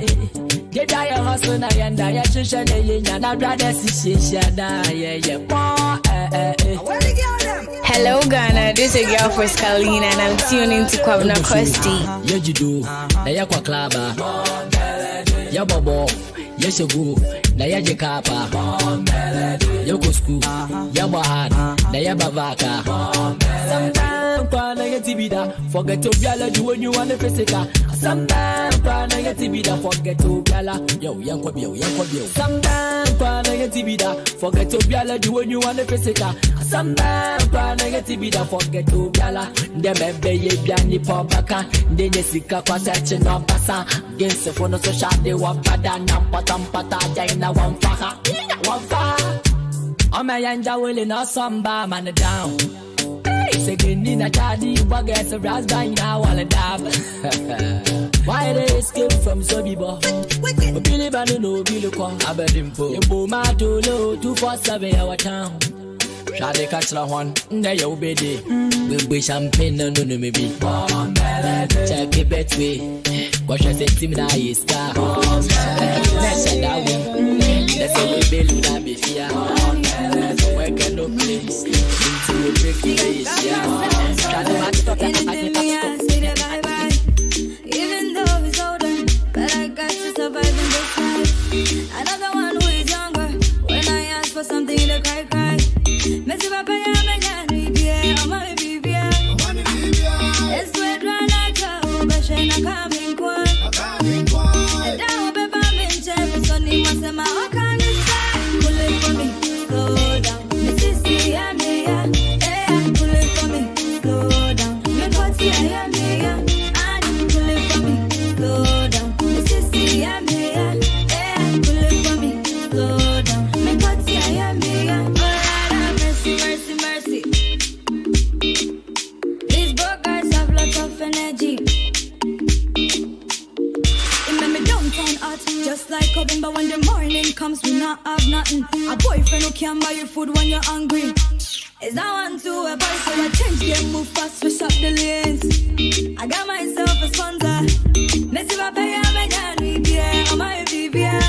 S19: Get ya hustle na yanda ya shisha na yenya na brother si shada yeah.
S17: Hello Ghana, this is your girl for Scalina and I'm tuning to Kwabena Costy.
S19: Yeah you do, na ya kwa klaba. Ya bobo. Yes, you go. Na ya jekapa. Yoko school. Yabahad. Na ya bavaka. Sometimes pana ya tibida. Forget to biala do when you want to physical. Sometimes pana ya tibida. Forget to biala. Yo, yanko bio. Sometimes pana ya tibida. Forget to biala do when you want to physical. Sometimes pana ya tibida. Forget to biala. The bebe ye biani pobaka. Then you see ka kwasa no pasa. Against the phone so sharp they want bada nampata jaina one faha. Oh my yanja willing or samba man down. Say in a daddy buggers a raspberry now all a dab. Why they escape from Sobibo? Billy Banano, Billy Kong, Aberdimpo, Boma Dolo, 247 our town. Try to catch the one, there you be. We'll be champagne, no, maybe. Check it betway. Watch us say, Timina is car. Let's say that way. Let's say we build that be fear. Where can no place? Into a break place,
S6: even though he's older, but I got to survive in this life. Another one who is younger. When I ask for something, they cry. Messi papa ya mejani bia, oma bibia. It's sweat run like a bashena coming kwa. And now beba minche, sonny masema wakani say. Pull it for me, slow down. Missy ya me ya, pull it for me, slow down. Me what's ya me ya, pull it for me, slow down. Missy ya me ya, pull it for me, slow down. Me what's ya me ya. Mercy. These broke guys have lots of energy. It made me downtown hot, just like oven. But when the morning comes, we not have nothing. A boyfriend who can buy you food when you're hungry. Is that one to a boy, so I change game, move fast, switch up the lanes. I got myself a sponsor. Messi papa ya mejani bia, oma bibia.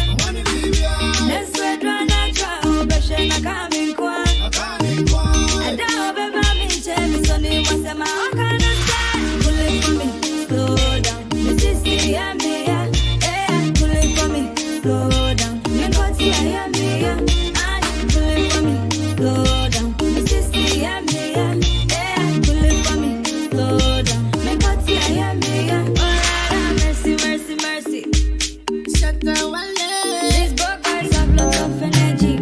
S6: Let's sweat run and try, oh bashena coming kwa. And now beba minche, me sonny masema wakana say. Pull it for me, slow down. Missy ya me ya, pull it for me, slow down. Me what's ya me ya, pull it for me, slow down. Missy ya me ya, pull it for me, slow down. Me what's ya me ya, mercy. Shut the wall. These broke guys have lots of energy.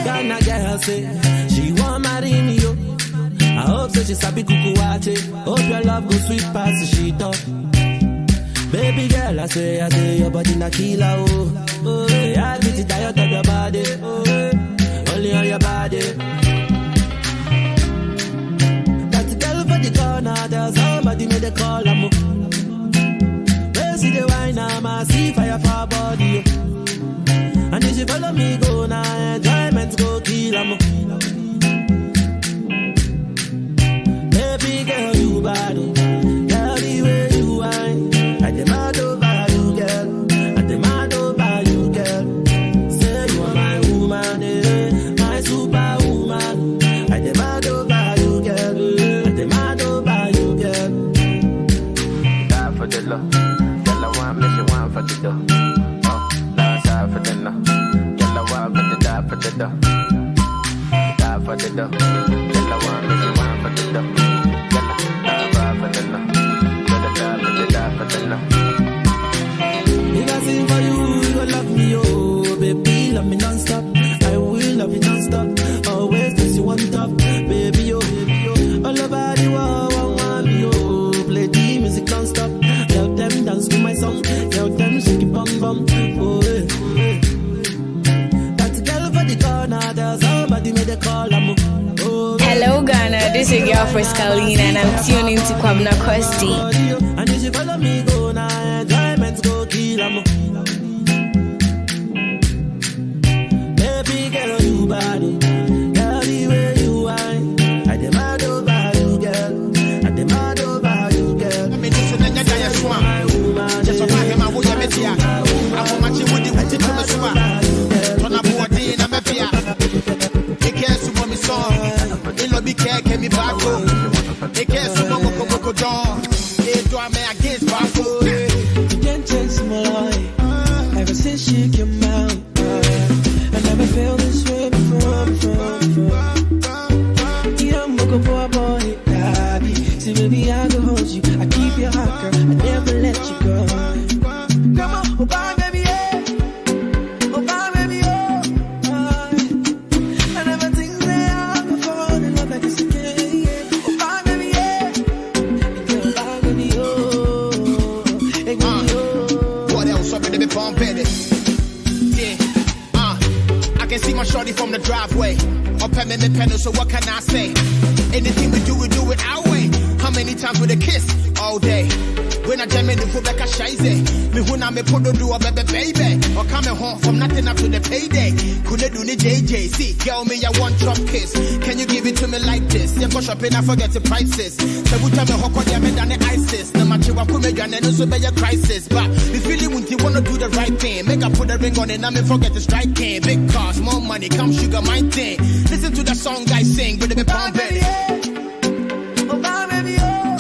S20: Ghana girl say she want marry me yo. I hope so she sabi kukuwache. Hope your love go sweet past the sheet up. Baby girl, I say your body na killer oh. Oh, I get it tired of your body. Oh, only on your body. That girl for the corner, there's somebody made a call. I'm see the wine, I see fire for her body. And if you follow me, go now, enjoyment go kill 'em. Baby girl, you bad, girl, the way you whine. I demand over you, girl. I demand over you, girl. Say you are my woman, my superwoman. I demand over you, girl. I demand over you, girl. Die for the love, girl. I want me, she want for the dough. For the no, girl I want for the die for the dough, die for the dough. Girl I want me, she want for the dough. Girl I die for the no, girl I die for the no. If I sing for you, you gon' love me, oh baby, love me non-stop. I will love you non-stop. Always place you on top, baby, oh baby, oh. All over the world, want me, oh. Play the music non-stop. Tell them dance to my song. Tell them shake it bum bum, oh.
S17: Hello Ghana, this is your first Kalina and I'm tuning to Kwabena Costy.
S20: And if you follow me, go now, enjoyment go kill 'em. Baby girl, you body, girl, the way you whine. I demand over you, girl. I demand over you, girl. I mean, this is the
S18: man against Bafo.
S20: You can't chase my life. Ever since she came out, I never felt this way before. Yeah, I'm looking for a boy, daddy. See, baby, I can hold you. I keep your heart, girl. I never let you go. Come on, oh, bye, baby, yeah. Oh, bye, baby, oh. I never think that I can fall in love like this again, yeah. Oh, bye, baby, yeah. Girl, bye, baby, oh. Hey, baby, oh.
S18: What else? I'm gonna be pumping it. Yeah, I can see my shorty from the driveway. Up at me pedal, so what can I say? Anything we do it our way. How many times with a kiss? All day. When I jam in the foot like a shize. Me who na me put do a baby. Or coming home from nothing up to the payday. Couldn't do the JJ. See, girl, me, I want chop kiss. Can you give it to me like this? You go shopping, I forget the prices. So we tell me how could you make than the ISIS? No matter what, come again, and also be a crisis. But the feeling when you wanna do the right thing. Make I put a ring on it, and me forget the striking. Big cars, more money, come sugar, my thing. Listen to the song I sing, but they be pumping.
S20: Oh, bye, baby, oh.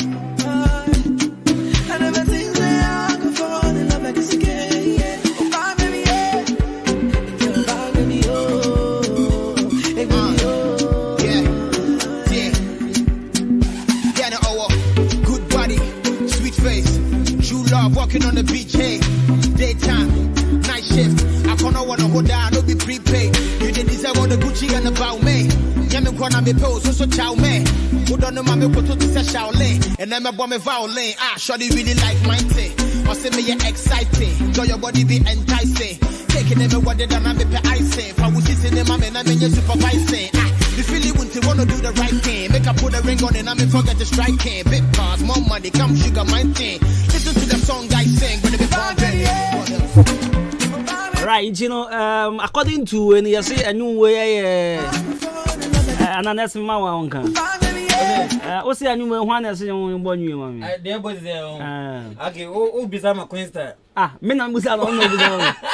S20: I never think that I could fall in love like this again, yeah. Oh, bye, baby, yeah. Girl, bye, baby, oh. Hey, baby, oh.
S18: Yeah, no, good body, sweet face, true love, walking on the beach, hey. Daytime, night shift, I can't wanna hold down, no be prepaid. You did deserve all the Gucci and about me. Yeah, me gonna me pose, so chow me. Who don't know my me put to say Shaolin. And then my bomb me violin. Shorty really like my thing. Or say me you exciting. Girl, your body be enticing. Taking them what they done, I be icing. If I was sitting in my man, I mean you supervising. The feeling when they wanna do the right thing. Make I put a ring on it, I mean forget the striking. Big cars, more money, come sugar, my thing. Listen to the song I sing, but they be bumping.
S7: Right, you know, according to any say a new way, and an estimate my own can. What's the new one as you born you, mommy?
S21: There was there. Okay, oh, beside my queen star.
S7: Men and Busan on no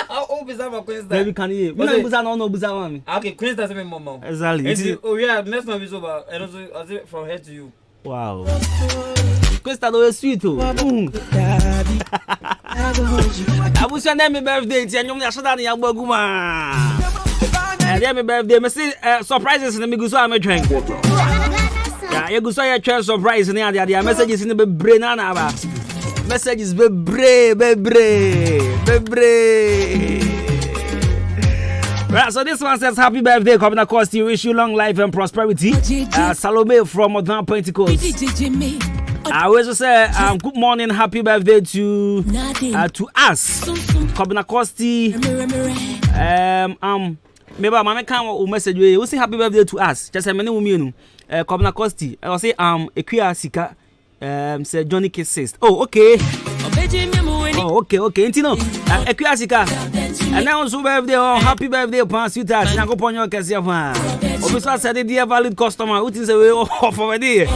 S21: oh, beside my queen star.
S7: Baby, can you? Men and Busan on no Busan.
S21: Okay, queen star, mama.
S7: Exactly.
S21: Oh, yeah, next one is over. And also from here to you.
S7: Wow. Questa dove è sweet. I wish I name my birthday. And you're not shutting your boguma. And then my birthday, me see surprises in the go so I'm drink. Yeah, you go so your chance surprise in the messages in the brain na messages be Right, so this one says happy birthday, Kwabena Costy. Wish you long life and prosperity. Salome from Modern Pentecost. I also say good morning, happy birthday to us, Kwabena Costy. Maybe my can message you. We say happy birthday to us. Just a minute, Kwabena Costy. I will say Equia Sika. Say Johnny K6. Oh, okay. Oh, okay. Intino. Equia Sika. And now so birthday, happy birthday, pan sweetheart. Now go upon your case. Obviously, said the dear valid customer. Who is away off over there?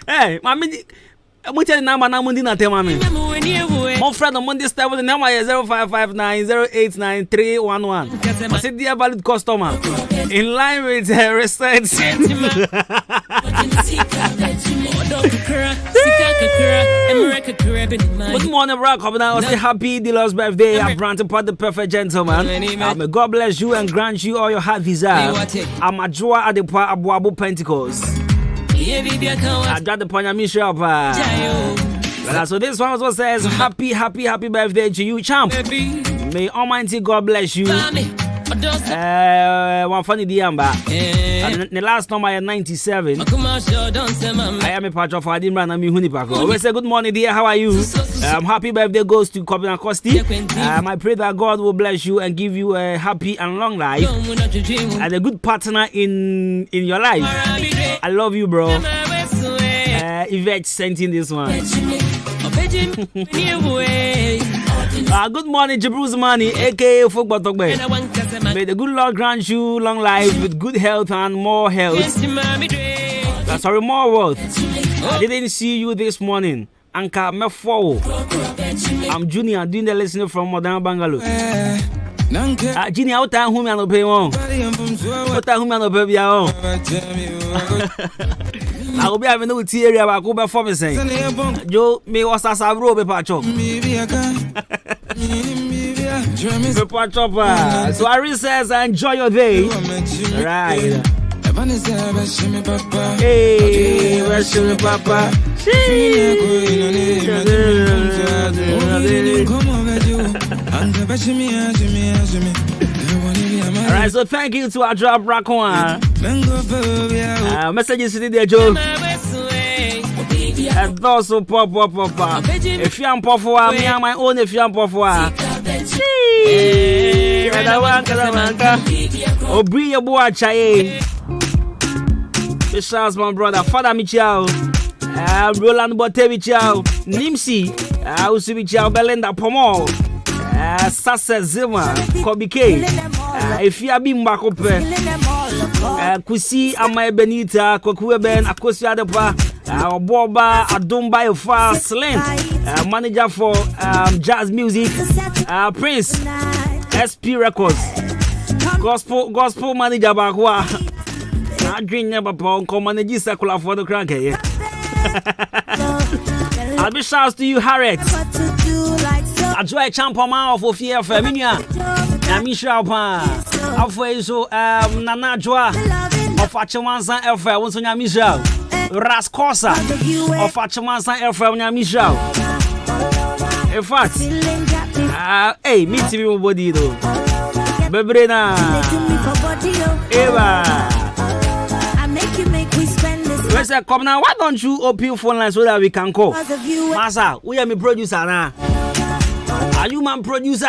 S7: Hey, mommy. I'm telling you, I'm not telling you. My friend on Monday start with the number 0559089311. I said, dear valid customer, in line with respect. Good morning, Rock. I say happy dealer's birthday. I'm granted part the perfect gentleman. May God bless you and grant you all your heart desire. I'm a joy at the Abu Pentecost. I got the point of so this one also says happy birthday to you, champ. May Almighty God bless you. One funny diamba. The last number is 97. I am a part of Adwuma and Hunipako. We say good morning, dear. How are you? Happy birthday goes to Kwabena Costy. I pray that God will bless you and give you a happy and long life and a good partner in your life. I love you, bro. Yvette sent in this one. Good morning, Jabruz Money, aka Football Talk. May the good Lord grant you long life with good health and more health. Sorry, more wealth. I didn't see you this morning. Anka Mefo. I'm Junior doing the listening from Modern Bangalore. Junior, out time whom I no pay on. What time whom I no pay on. I will be having no tea about go before me say. Joe, me was as a robe pacho. So Ari says, enjoy your day. Right. Hey, Papa. Alright, so thank you to our drop Rakwan. Messages to the Joe. And also pop. If you am pop for me, I'm my own. If you am pop for Obri your boy Chaye. Bishas my brother, Father Michel. Roland Bote Michel. Nimsi. Usi Michel Belinda Pomo. Sasa Zima. Kobe K. If you have been back up, Kusi Amaya Benita, Kokue Ben, Akosi Adepa, Boba, Adwuma Yofa, Slim, manager for jazz music, Prince, SP Records, gospel manager Bakwa, I drink never pound, come manage circular for the crank. I'll be shouts to you, Harriet. I try champion mouth of fear for Minia. Misha Pa. Afwezo Nana Joa of Achamansa Elfa, once on your Michel. Rascosa of Achamansa Elfa on your Michel. In fact, hey, meet me body though. Bebrena Eva. Come now, why don't you open your phone line so that we can call? Masa, we are my producer now. Are you my producer?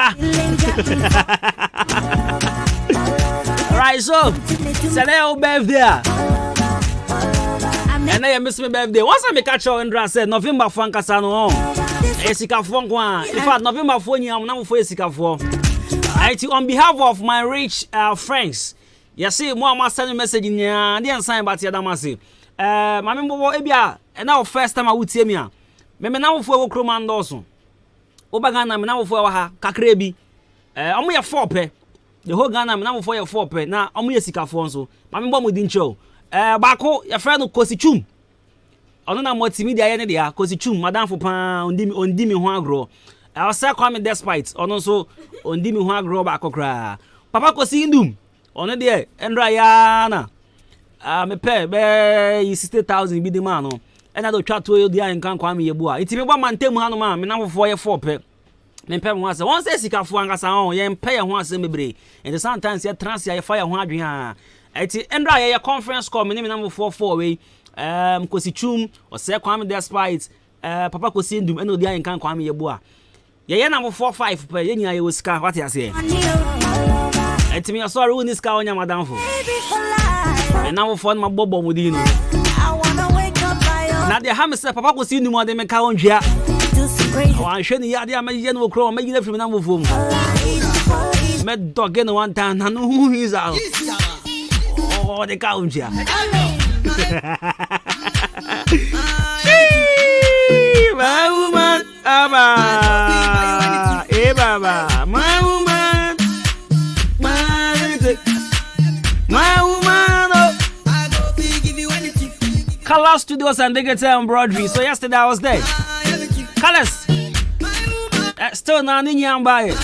S7: Right, so today our birthday. And I miss my birthday. Once I make a show and said November for Casano. Esika for one. In fact, November for you, I'm not for Esika for. On behalf of my rich friends, you see, more send a message in here. I didn't sign about the Damasi. My member Ebia, and now first time I would see me. Maybe now for Croman also. Obagana, now for her, Kakrebi. I'm here 4 pe. The whole Ghana, now for your 4 pe. Now, I'm here Sika Fonso. My member within show. Bako, your friend of Kosichum. I don't know what media any there, Kosichum, Madame for Pound, on Dimi Huagro. I'll say comment despite, on also on Dimi Huagro Bako. Papa Kosindum, on a day, and Rayana. Me pay 60,000 be the man. And I don't try to you there and can't call me a boy. It's me 1 man, 10 man, me now for your 4 pe. Me pay once I Sika for Angasa, you pay once me break. And sometimes you transfer fire 100. It's Endra a conference call, me name number 44 way. Kosichum or say Kwame despite Papa Kosindum, and no there and can't call me a boy. Yeah, number 45 per year, you scar what you say. And to me, I saw ruin this car on your madam for. And now for my bobo within. Now the hammer said Papa was in more than a cow on here. I shouldn't yard my general crow, making it from number 4. Met dog again 1 time, I know who is out. Oh, the cow here. My woman, Abba, Baba, my woman, my woman, Color Studios and Digital on Broadway. So yesterday I was there. Colors, still not in your buy.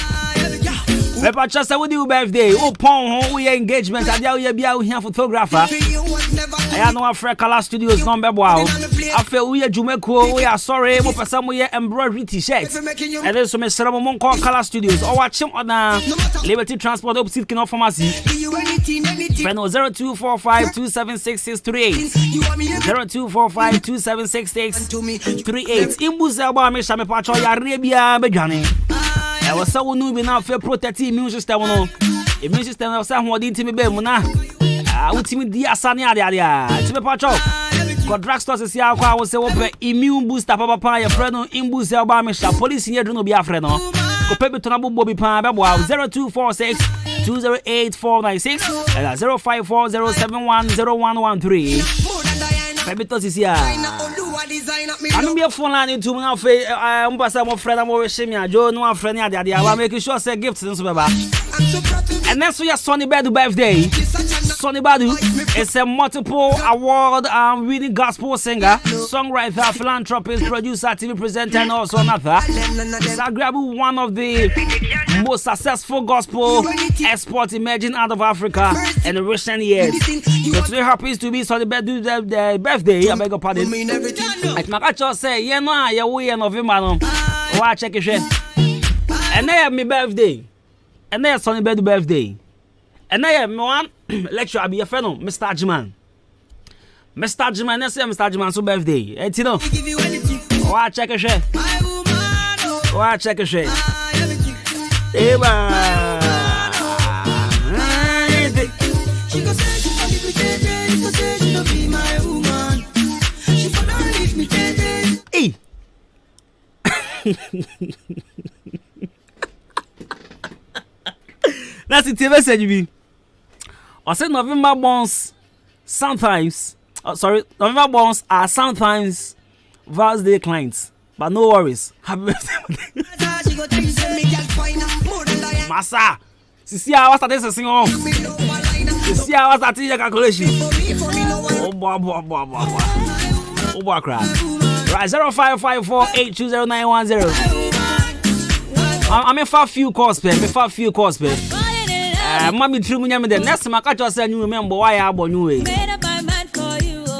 S7: Pepper just with you birthday. Oh, pon, we engagement. I tell you, be out here photographer. I know a friend Color Studios number wow. I feel we are Jumeko. We are sorry, we for some way embroidery t-shirts. And then some Solomon call Color Studios. Or watch him on Liberty Transport opposite Kino Pharmacy. Friend 0245276638. 0245276638. Imbuza me shame pacho ya Arabia bejane. I was so new now for protecting immune system no. Immune system was someone didn't me be muna. Ultimate dia sania dia. Tipe pacho. Got drugstores is here I was say open immune booster papa your friend no imbuza ba me sha police here do no be afre no. Ko pebi to na bobo bi pa be 0246 208-496 and 0540710113. Pebi to is here. I'm be phone line into my face. I'm passing my friend. I'm always me. Joe, no friend. I'm making sure say gifts and so baba. And next week, Sunday birthday. Sonny Badu is a multiple award winning gospel singer, songwriter, philanthropist, producer, TV presenter, and also another. Zagrabu, one of the most successful gospel exports emerging out of Africa in recent years. So today happens to be Sonny Badu's birthday. I beg your pardon. Like my catcher say, yeah, no, yeah, we are November. Watch check it. And they have my birthday. And they have Sonny Badu's birthday. And I have one lecture. I be a friend, Mr. Adwuma. Mr. Adwuma, let's say Mr. Adwuma's birthday. Hey, Tino. Why check a share? Why check a share? Eba. Hey. That's it. Message me. I said November bonds sometimes. November bonds are sometimes Val's Day clients, but no worries. Happy birthday, Massa. See how I started to sing on. See how I started the calculation. Oh boy, crap. Right, 0554820910. I'm a few calls, Mommy true me the next time I catch us and you remember why I born you way.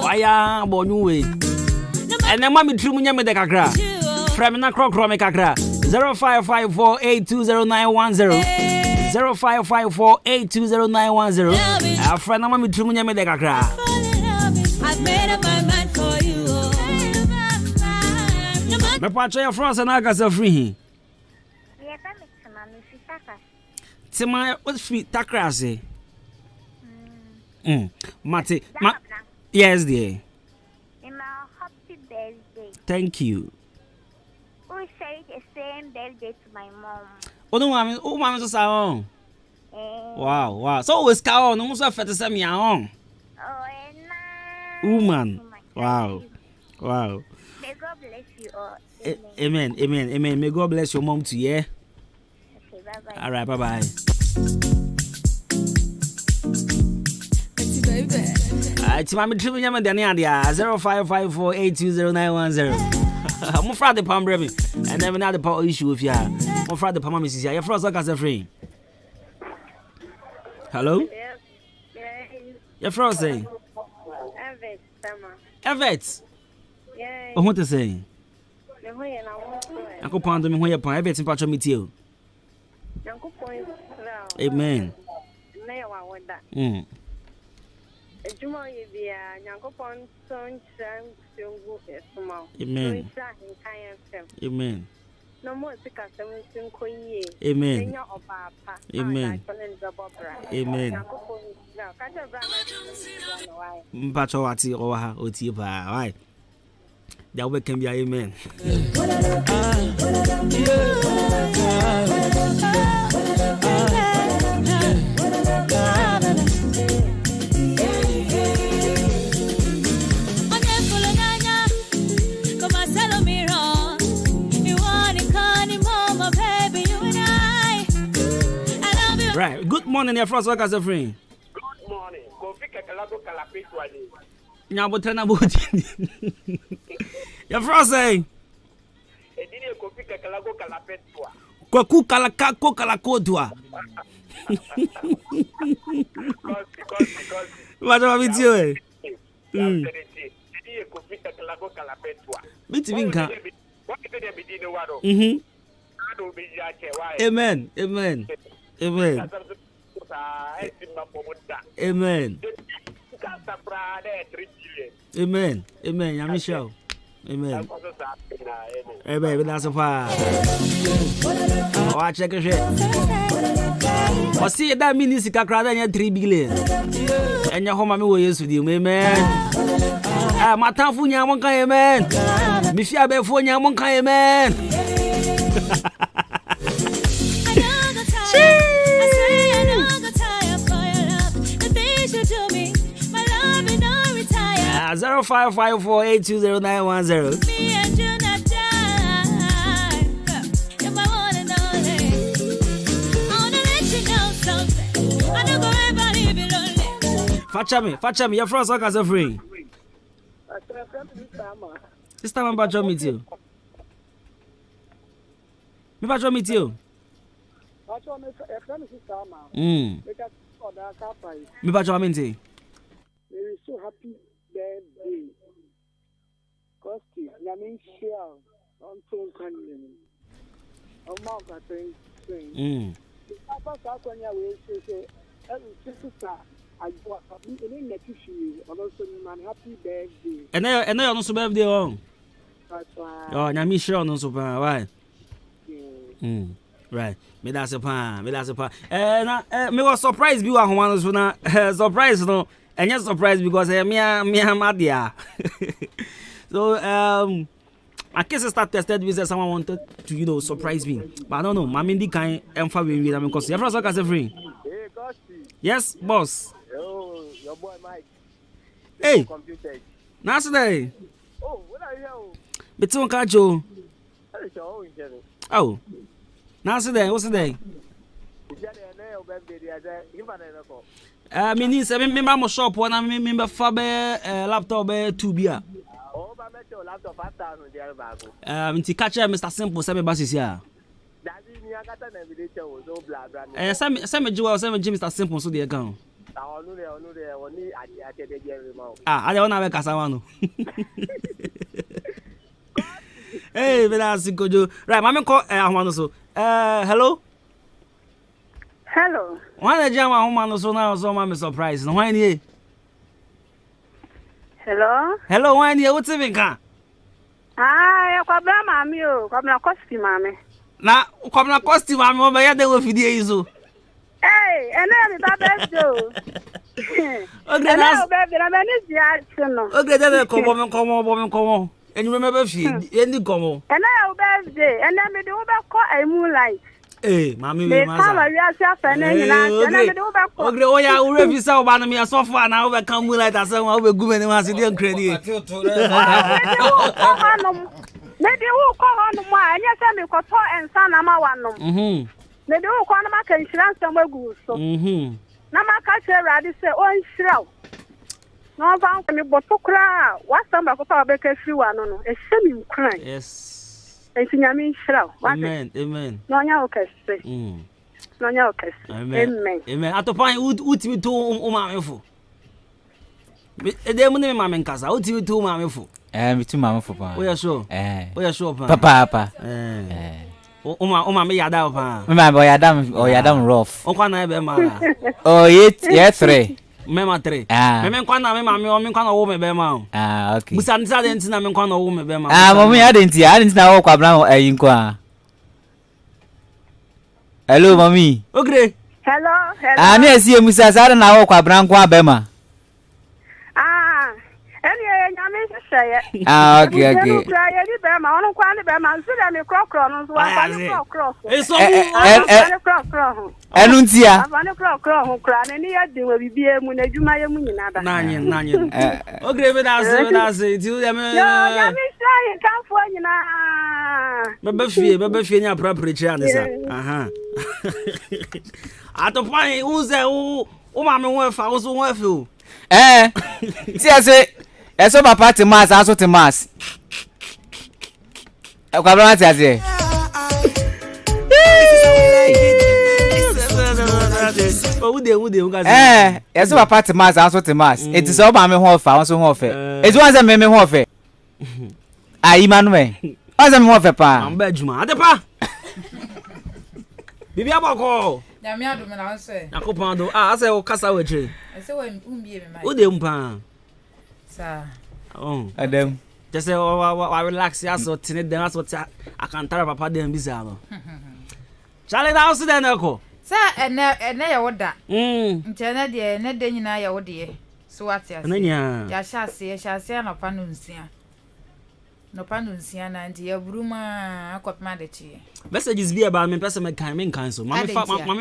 S7: Why I born you way. And then mommy true me the kakra. From na croc chrome kakra. 0554820910. 0554820910. Our friend mommy true me the kakra. I've made up my mind for you. Me patch your France and I got so free. Tima, what's free takrasi? Mate, yes, dear.
S2: Happy birthday.
S7: Thank you.
S2: Who said the same birthday to my mom?
S7: Oh, no, mommy, so sound. Wow. So, always cow, no, so fat to send me on. Woman. Wow.
S2: May God bless you all.
S7: Amen. May God bless your mom too, yeah?
S2: Bye-bye.
S7: All right, bye-bye. It's my tribute, 0554820910. I'm afraid the palm baby, and then another power issue with you. I'm afraid the palm is here. Your first like as a free. Hello? Your first say? Evet. Oh, what to say? I go pound me when you're pound. Evet, in patch meet you. Amen. Amen. Amen.
S2: No more because
S7: Amen. Amen. Amen. Mpacho wati oha oti pa. Why? That we can be amen. Right. Good morning, your first workers of friend.
S22: Good morning. Kofi Kakalago Kalapetwani.
S7: Nyabotana boti. Your first say.
S22: Edine Kofi Kakalago Kalapetwa.
S7: Koku kalakako kalakodwa. What am I with you?
S22: Edine Kofi Kakalago Kalapetwa.
S7: Bitinka.
S22: What is the bedino wado?
S7: Amen. Amen. Amen. Amen. Amen. Amen. Yamisha. Amen. Hey baby, that's a fire. Watch check a shit. I see that means you can cry 3 billion. And your home will use with you, amen. My town for you, amen. Mifia before you, amen. Ah, 0554820910. Facha me. Your friends are as a free. Sister man bacho meet you. Me bacho meet you. Me bacho meet you.
S8: We're so happy birthday. Costy, Yamin Shell, on Tom Canyon. On Mount Catherine Spring. The Papa Sakonia will say, sister, I go up in the tissue, and also man, happy birthday.
S7: And I also birthday on.
S8: That's why.
S7: Oh, Yamin Shell, no super, right? Right. Me that's a pan. Me was surprised be one one so na surprise no. And just surprised because me am adia. So I guess I start tested because someone wanted to surprise me. But I don't know. Mamindi kind emfa we with because your friends are free.
S22: Hey, Costy.
S7: Yes, boss.
S22: Oh, your boy Mike.
S7: Hey. Nice day.
S22: Oh, what are you?
S7: Between Kajo.
S22: Oh.
S7: Nice day. What's the day? Me need me mama shop one and me fabe laptop 2 bia.
S22: Oh, ba me laptop 5,000 there back.
S7: Nti catch Mr. Simple say me basis here.
S22: Daddy me akata na me dey tell so bla bla.
S7: Say me jiwa say me Mr. Simple so dey kan.
S22: Onu there oni ade dey there ma.
S7: Ade ona we kasa wa no. Hey, that's good. Right, mama call ahwan so. Hello.
S2: Hello.
S7: Why the jama woman so now so mama surprise. No why ni?
S2: Hello.
S7: Hello, why ni? What's even kan?
S2: Ah, Kwabena mami o, Kwabena Costy mami.
S7: Na Kwabena Costy mami o ba ya de wo fidie izo.
S2: Hey, ene mi ba bezo.
S7: Ogre na
S2: baby, na me ni dia no.
S7: Ogre de komo. Enyu me ba fi, endi komo.
S2: Ene o birthday, ene me de wo be ko moonlight.
S7: Eh, mami we masa.
S2: Kama wi asia fa na nyina, ene me de wo be ko.
S7: Ogre oya wo refi sa oba no me asofo na wo be kan moonlight asa wo be gu me ni ma se de nkrani.
S2: Maybe who call on the one, and yes, I may call and son, I'm one. Maybe who call my can shran somewhere good. So, Nama catch a radi say, oh, shroud. No, found me, but to cry. What's some of our baker few one, no, a semi crying.
S7: Yes.
S2: And see, I mean, shroud.
S7: Amen.
S2: No, no, okay, say. No, no, okay. Amen.
S7: At the point, would me to Umamefo. They money, mamma, and Casa, would you to Mamefo?
S11: Me too, Mamma, for
S7: we are sure. We are sure,
S11: Papa.
S7: Oma, me yada, pa.
S11: My boy, Adam rough.
S7: O can I be mama?
S11: Oh, yes, 3.
S7: Mema 3. Me kwana me mama o me kwana wo me be ma.
S11: Okay.
S7: Busanza de ntina me kwana wo me be ma.
S11: Mama ya de ntina wo kwabna ayin kwa. Hello, mommy.
S2: Okay. Hello.
S11: Na esi emusa sare na wo kwabna kwa be ma. Okay. Enuntia. Eso papa te mas aso te mas. Kwabena ti ase. Eso papa te mas aso te mas. It is all ba me ho ofa, won so ho ofe. Eju wan se me ho ofe. Ayi manume. Wan se me ho ofe pa.
S7: Amba adwuma. Adepa. Bibi abako.
S23: Na me ado me na won
S7: Yakopon do. Ase o kasa wetre.
S23: Ase wo mbie me mai.
S7: O de mpa.
S23: Sir.
S7: Oh.
S11: Adam.
S7: Just say I relax ya so tine dem aso I can tell papa dem bi say no. Charlie na house dem eko.
S23: Sir, ene ya woda. Ntene de ene de nyina ya wode. So what ya.
S7: Nanya.
S23: Ya shase na pa no nsia. No pa no nsia na nti ya buruma akopma de chi.
S7: Messages be about me person me kan so. Mama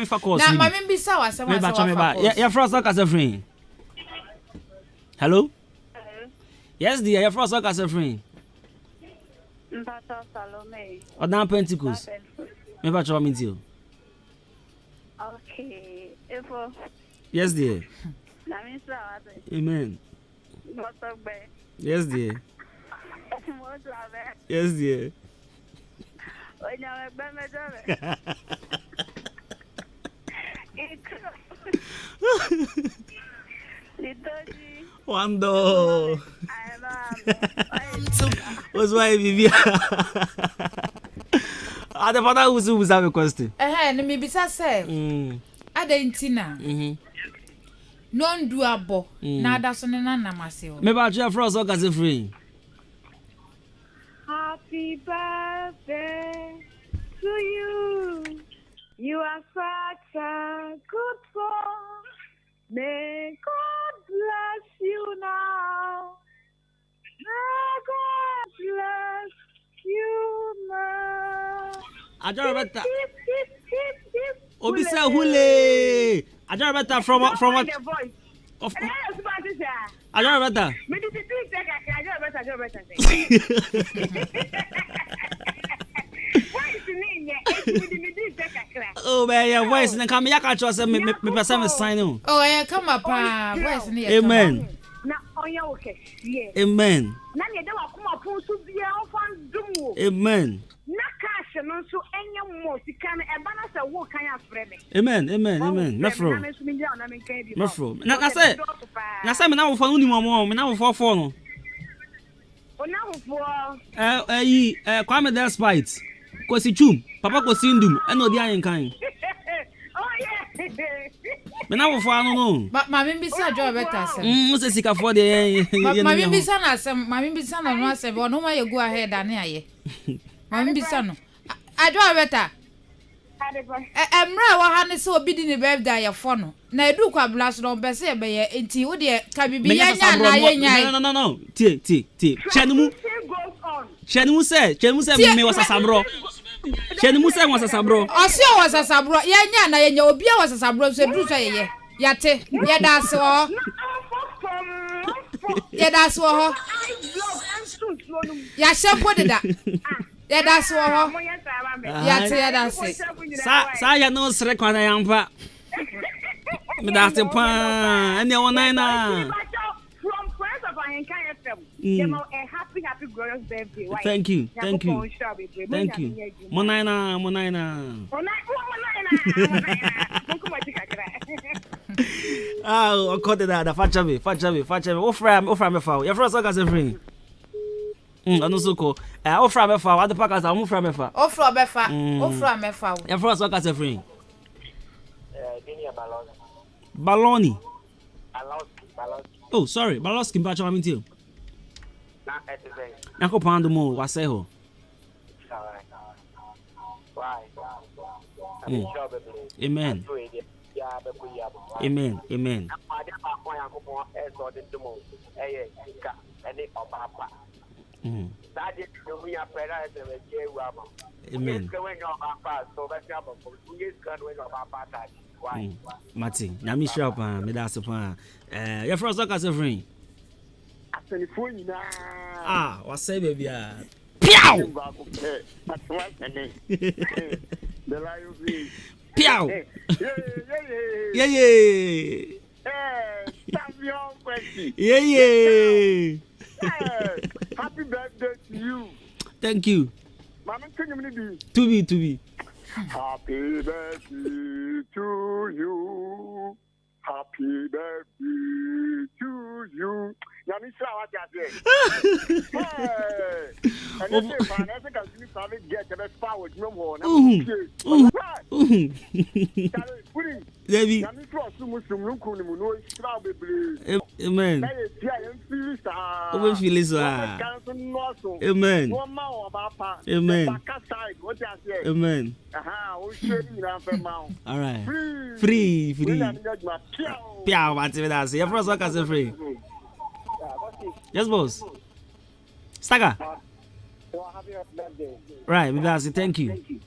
S7: fa call.
S23: Na mama bi sa wa sa wa.
S7: Ya frost like as a friend. Hello? Yes, dear, your first work as a friend.
S2: Salome.
S7: Or down Pentecost. Maybe I try meet you.
S2: Okay.
S7: Yes, dear. Amen. Yes, dear. Yes, dear. Wando. What's why Vivian? The father who's have a question.
S23: Me bisa say. Adentina. Non doable. Na da so na namase o.
S7: Me ba try for us all free.
S2: Happy birthday to you. You are such a good boy. May God bless you now. May God bless you now.
S7: Ajorabata. Obisa hule. Ajorabata from what? Of Ajorabata. Oh, man, your voice and come here. Catch us. Me person sign on.
S23: Oh, yeah, come up, voice near.
S7: Amen. Amen. Amen. Amen. Amen. Amen. Mefro. Na say me na wo fa uni mo me na wo for no. Kwame despite Kosi chum papa kosi ndum e no di ayen kan. Oh yeah. Me na wo for no.
S23: Ma me bisa job better say.
S7: Mo se sika for de.
S23: Ma me bisa na asem, ma me bisa na no asem, no ma ye go ahead ane aye. Ma me bisa no. Adwa better. Emra wa ha ne se obi di ne birthday ya fo no. Na edu kwa blast no be se be ye enti wo de ka bibi ya nya na ye nya.
S7: No. Tie. Chenu se me wasasabro. Chenu se wasasabro.
S23: Osio wasasabro. Ye nya na ye nya obi a wasasabro so edu so ye. Yate, ye da se ho. Ye da se ho. Ya shepo de da. Ye da se ho. Yate ye da se.
S7: Sa ya no sre kwana yampa. Me da se pa. Ene wona na.
S2: A happy glorious birthday.
S7: Thank you. Monaina. Ah, got that. Fachabe. Ofra me fa. Your first organizer free. Anu soko. Ofra me fa. What the packers are ofra me fa.
S23: Ofra me fa.
S7: Your first organizer free. Baloni. Oh, sorry. Baloski mpacho aminti. Nako pando mo waseho. Amen. Mati, nyami shop me da so pa. Your first talk as a friend. Ah, what say baby? Piao! Piao! Yeah.
S22: Happy birthday to you.
S7: Thank you.
S22: Mama, can you
S7: To be.
S22: Happy birthday to you. Happy birthday to you. Yami sawa jase. And you say finance can you probably get the best power no more.
S7: Debbie.
S22: Yami so sumu ku ni mu no stra bebre.
S7: Amen.
S22: Na ye tia ye feel sa.
S7: Obe feel so. Amen.
S22: No ma o ba pa.
S7: Amen.
S22: Baka side what you say.
S7: Amen.
S22: O shey ni na fe ma.
S7: All right. Free. Piao, Mati, me da se. Your first work as a free. Yes, boss. Staga. Right, me da se. Thank you.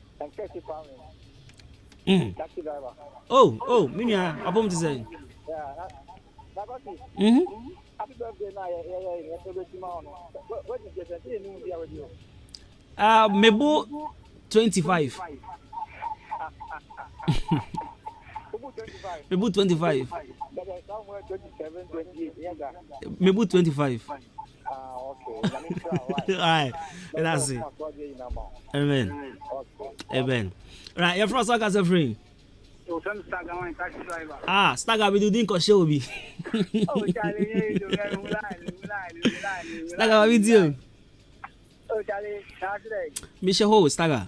S7: Oh, me abom to say.
S22: Happy birthday
S7: Mebo 25. Me put 25.
S8: Somewhere 27, 28. Yeah,
S7: Me put 25.
S8: okay.
S7: Alright. That's it. Amen. Amen. Right, you're from Saka free. Ah, Stagger we do didn't cause show me. Stagger with you.
S8: Oh, Charlie,
S7: Michelle Ho, Stagger.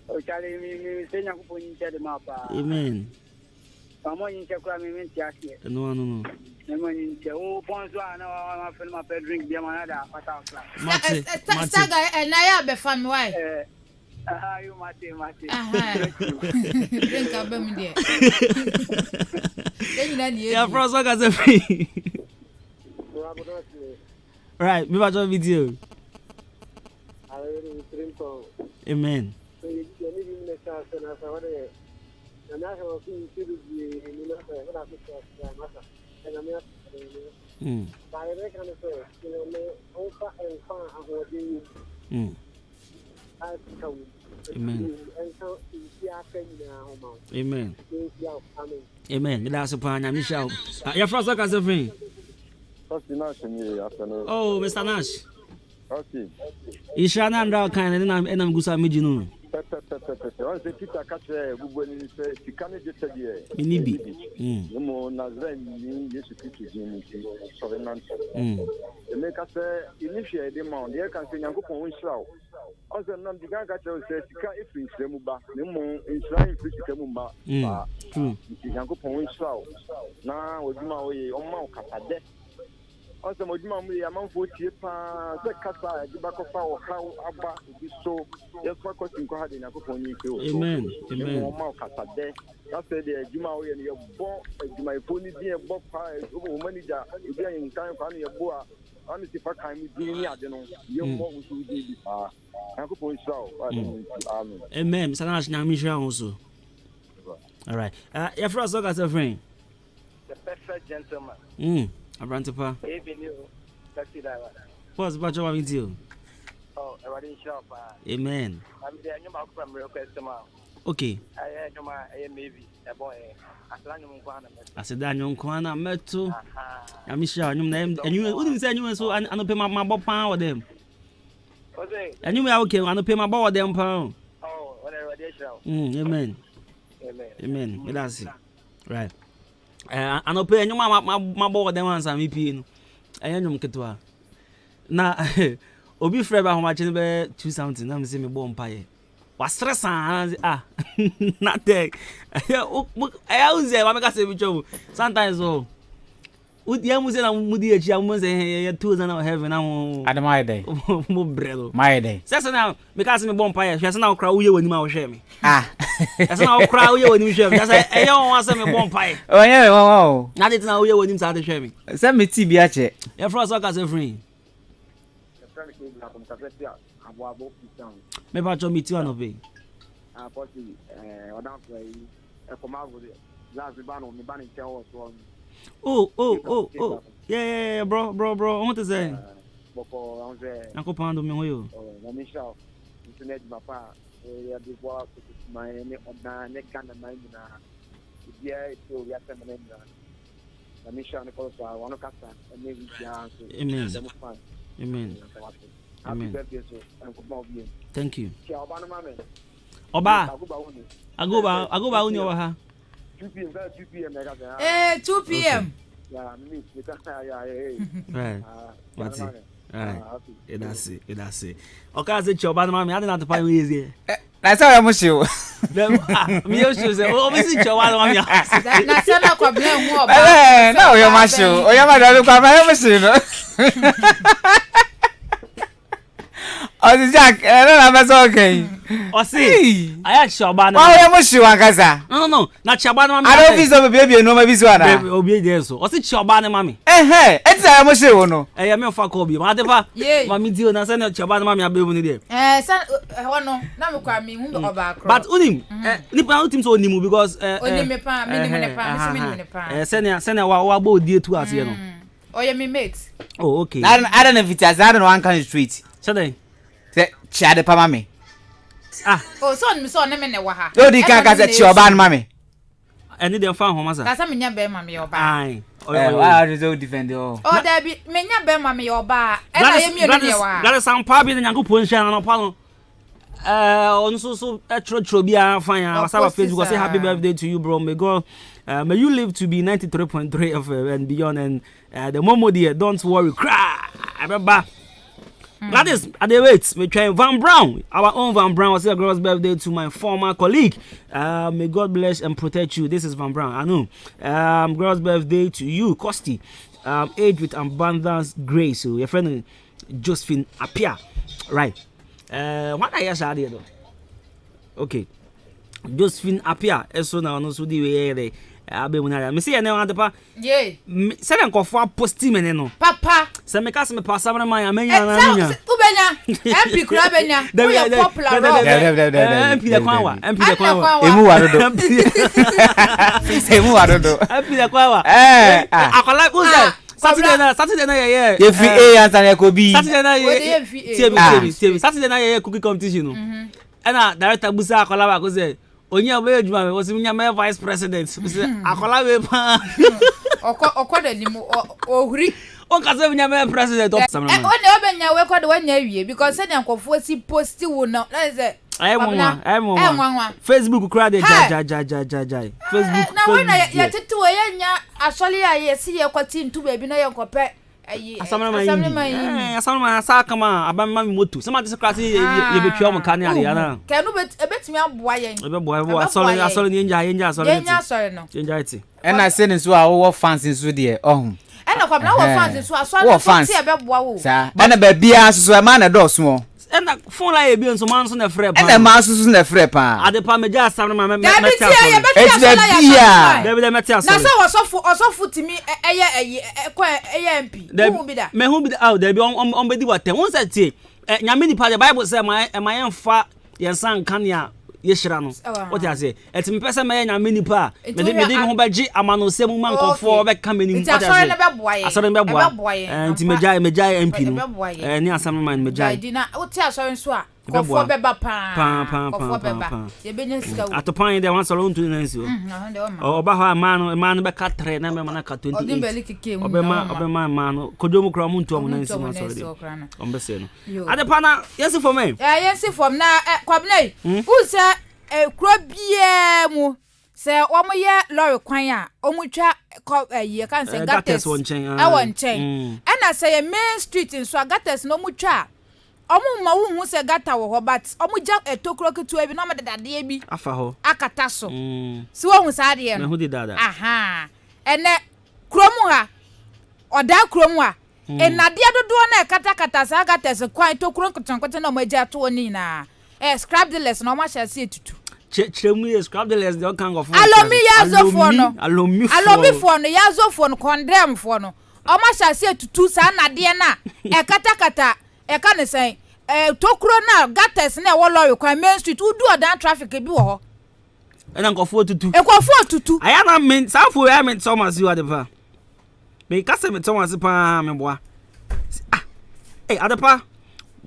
S8: oh, Charlie, me say you put in the map.
S7: Amen.
S8: I'm on in Chakra, me in Chaki.
S7: No.
S8: I'm in Chako, Ponzo, and I'm filling my bed drink, dear Manada,
S23: Stagger, and I have a family wife.
S8: You Mate.
S23: Drink up, dear.
S7: Yeah, from Saka free. Right, me watch a video. Amen. Amen. Amen. Amen. That's a plan. I'm Michelle. You're from Saka free. Oh, Mr. Nash.
S22: Okay.
S7: Ishana and Dal kind and I'm Gusa Mijinu.
S22: On se kita kache buboni se tikane je tedie.
S7: Minibi.
S22: Mo nazra ni Yesu Kristo jini sovenant. Me ka se initiate de ma de kan se Nyankopon wonhirawo. On se nam diga kache o se sika efri nsremu ba. Ne mo nsran efri sika mu ba.
S7: True.
S22: Nyankopon wonhirawo. Na oduma oye o ma o kapade. On se moduma mu ya manfo tie pa se kasa di ba ko fa o ha aba bi so yes for question ko ha de Nyankopon ni ke o.
S7: Amen. Amen.
S22: O ma o kasa de that say the adwuma o ye no bo adwuma ifo ni din bo pa o manager e bi an kan kwa no ye bo a an ti fa kan mi din ni ade no ye mo wo so di bi pa Nyankopon so amen.
S7: Amen. Sana na mi hwa also. All right. Your first talk as a friend.
S8: The perfect gentleman.
S7: Abrantepa.
S8: Even taxi driver.
S7: What's about your video?
S8: Oh, everybody shop.
S7: Amen.
S8: I'm the new from real customer.
S7: Okay.
S8: I know my maybe a boy.
S7: I said Daniel Kwana Metu. I'm sure you name and you wouldn't say you so I don't pay my bob pound with them. And you may okay, I don't pay my bob them pound.
S8: Oh, whatever they show.
S7: Amen. Amen. That's it. Right. I no pay any my board them once I'm EP. I am Ketua. Na Obi Freba how much be 2 something. I'm say me bomb pie. Was stress not there. I always say, I say with you. Sometimes oh. Would you say I'm moody at you? Say 2,000 of heaven. I'm
S11: at my day. My day.
S7: That's now because me bomb pie. She has now crowd you when you share me.
S11: That's
S7: now crowd you when you share me. That's I don't want some bomb pie.
S11: Oh yeah, wow.
S7: Now it's now you when you start to share me.
S11: Send me TBH.
S7: Your first work as a friend. Me ba cho me ti ano be. Oh. Yeah, bro. What is that? Uncle Pando me hoyo.
S22: Na Michelle. Internet mapa. Ya di boa my ne kan na na. Dia to ya temene na. Na Michelle ne ko so wano kasa. Ne bi ya so. Amen.
S7: Thank you. Oba. Agoba uni oba ha.
S22: 2 p.m.
S23: 2 p.m.
S22: Yeah, me.
S7: Right. What's it? Right. That's it. Okay, say choba na mami, I don't have to pay me easy.
S11: That's how I must you.
S7: Me you say, oh, me see choba na mami.
S23: Na sana kwa bla mu oba.
S11: No, you must you. O ya ma do kwa ma must you. Oh, Jack, no, that's okay.
S7: Oh, see, I had choba na.
S11: Oh, you must you akasa.
S7: No. Na choba na mami.
S11: I don't feel so baby no maybe so na.
S7: Obi dey so. O see choba na mami.
S11: It's I must you no.
S7: Eh, me fa ko bi. Ma de fa. Mami di o na say na choba na mami abebu ni there.
S23: San no, na me kwa mi hu oba akro.
S7: But unim, nipa utim so onimu because
S23: onim pa, me ne pa, me ne pa.
S7: Senior wa bo die tu ase no.
S23: Oh, yeah, me mate.
S7: Oh, okay.
S11: I don't know if it's as I don't one kind of street.
S7: So then.
S11: Say chade pa mami.
S23: Oh, so me so na me ne wa ha.
S11: No di kan ka say choba na mami.
S7: any dem fan ho masa
S23: Kasa menya be ma me oba.
S7: Ai.
S11: Why are you defend you?
S23: Oh, there be menya be ma me oba. E na ye mi no wa.
S7: That is some pa bi na Nyankopon hia na pa no. On so tro bia fan ya wasa Facebook say happy birthday to you, bro. May God may you live to be 93.3 FM and beyond, and the momo dear, don't worry, cry. Remember. That is at the wait. We try Van Brown, our own Van Brown. Was a girl's birthday to my former colleague. May God bless and protect you. This is Van Brown. I know. Girl's birthday to you, Costy. Age with abundance grace. So your friend Josephine Apia, right? What are you saying though? Okay, Josephine Apia. So now no so the way abe munara me say na wan depa
S23: ye
S7: say na nkofo posti me ne no
S23: papa
S7: say me ka se me passa na man amenya na nya
S23: ubenya MP kura benya we popular
S7: MP de kwanwa
S11: emu warodo emu warodo
S7: MP de kwanwa akola ku say Saturday na ye
S11: ye FA answer na ko bi
S7: Saturday na ye TV Saturday na ye cookie competition no na director busa akola ba ko say onye obe ejuma me wosi nya me vice president say akola we pa
S23: okoda ni mo ohuri
S7: on ka say nya me president of
S23: samna on e obenya we koda wanya wie because say nkofo si post wo na say
S7: I Facebook crowd ja Facebook
S23: na we na ya titu we nya asole ya ye si ye kwati ntu ba bi na ye nkope
S7: asamna sa kama abamma moto sama de secret ye betwa mo kan ya na
S23: kanu betimi aboa yen
S7: ebe asole ni nja asole no nja iti
S11: na say nso a wo fans nso de ohun
S23: na kwabna wo fans nso asole ti ebe boa wo
S11: sa na ba bia nso ma na do so
S7: na phone la ye bi nso man so na frɛ pa
S11: na ma so na frɛ pa
S7: ade pa meja asam na
S23: metia
S7: David metia
S23: na so osofu timi eye MP
S7: who bi da me who bi da David on bedi watem won say tie nyame ni pa the Bible say ma yemfa yensan kanea yeshira no what you say eti me pese me nyame ni pa me de ho beji amano semu man kofo be kameni what you say asore be boa enti meja MP no ni asam man meja
S23: dina uti asore nso a kofo be ba pa kofo be ba ye benya sika wo
S7: atopan de wan solo ntu nansi o ba ha man be ka 3 na me man ka 28
S23: odinbeli keke mu
S7: obema man kodomu kra mu ntu am nansi man solo de ombe se no adepa na yes for me
S23: yes for na Kwabena who say kro bia mu se omo ye lorry kwan a omu twa ye kan se gates e won chen na say ye main street nso gates no mu twa omu ma wu hu se gata wo ho but omu ja etokro ketu ebi no me dade bi
S7: afa ho
S23: akata so si wo hu sa de
S7: no hu de dada
S23: aha ene kromu ha oda kromu a enade dodo na kata sa gates kwan tokro nkotankote na mo ja to oni na scrap the less no ma sha se tutu
S7: chemu ye scrap the less the kind of
S23: alomi yazofo no alomi fo no yazofo no condemn fo no o ma sha se tutu sa nade na kata e ka ne sen tokro na gates na wo lorry kwa main street udu odan traffic bi wo ho
S7: na nkofo tutu
S23: aya
S7: na men safo ya men Thomas you adepa me ka se me Thomas pa me boa adepa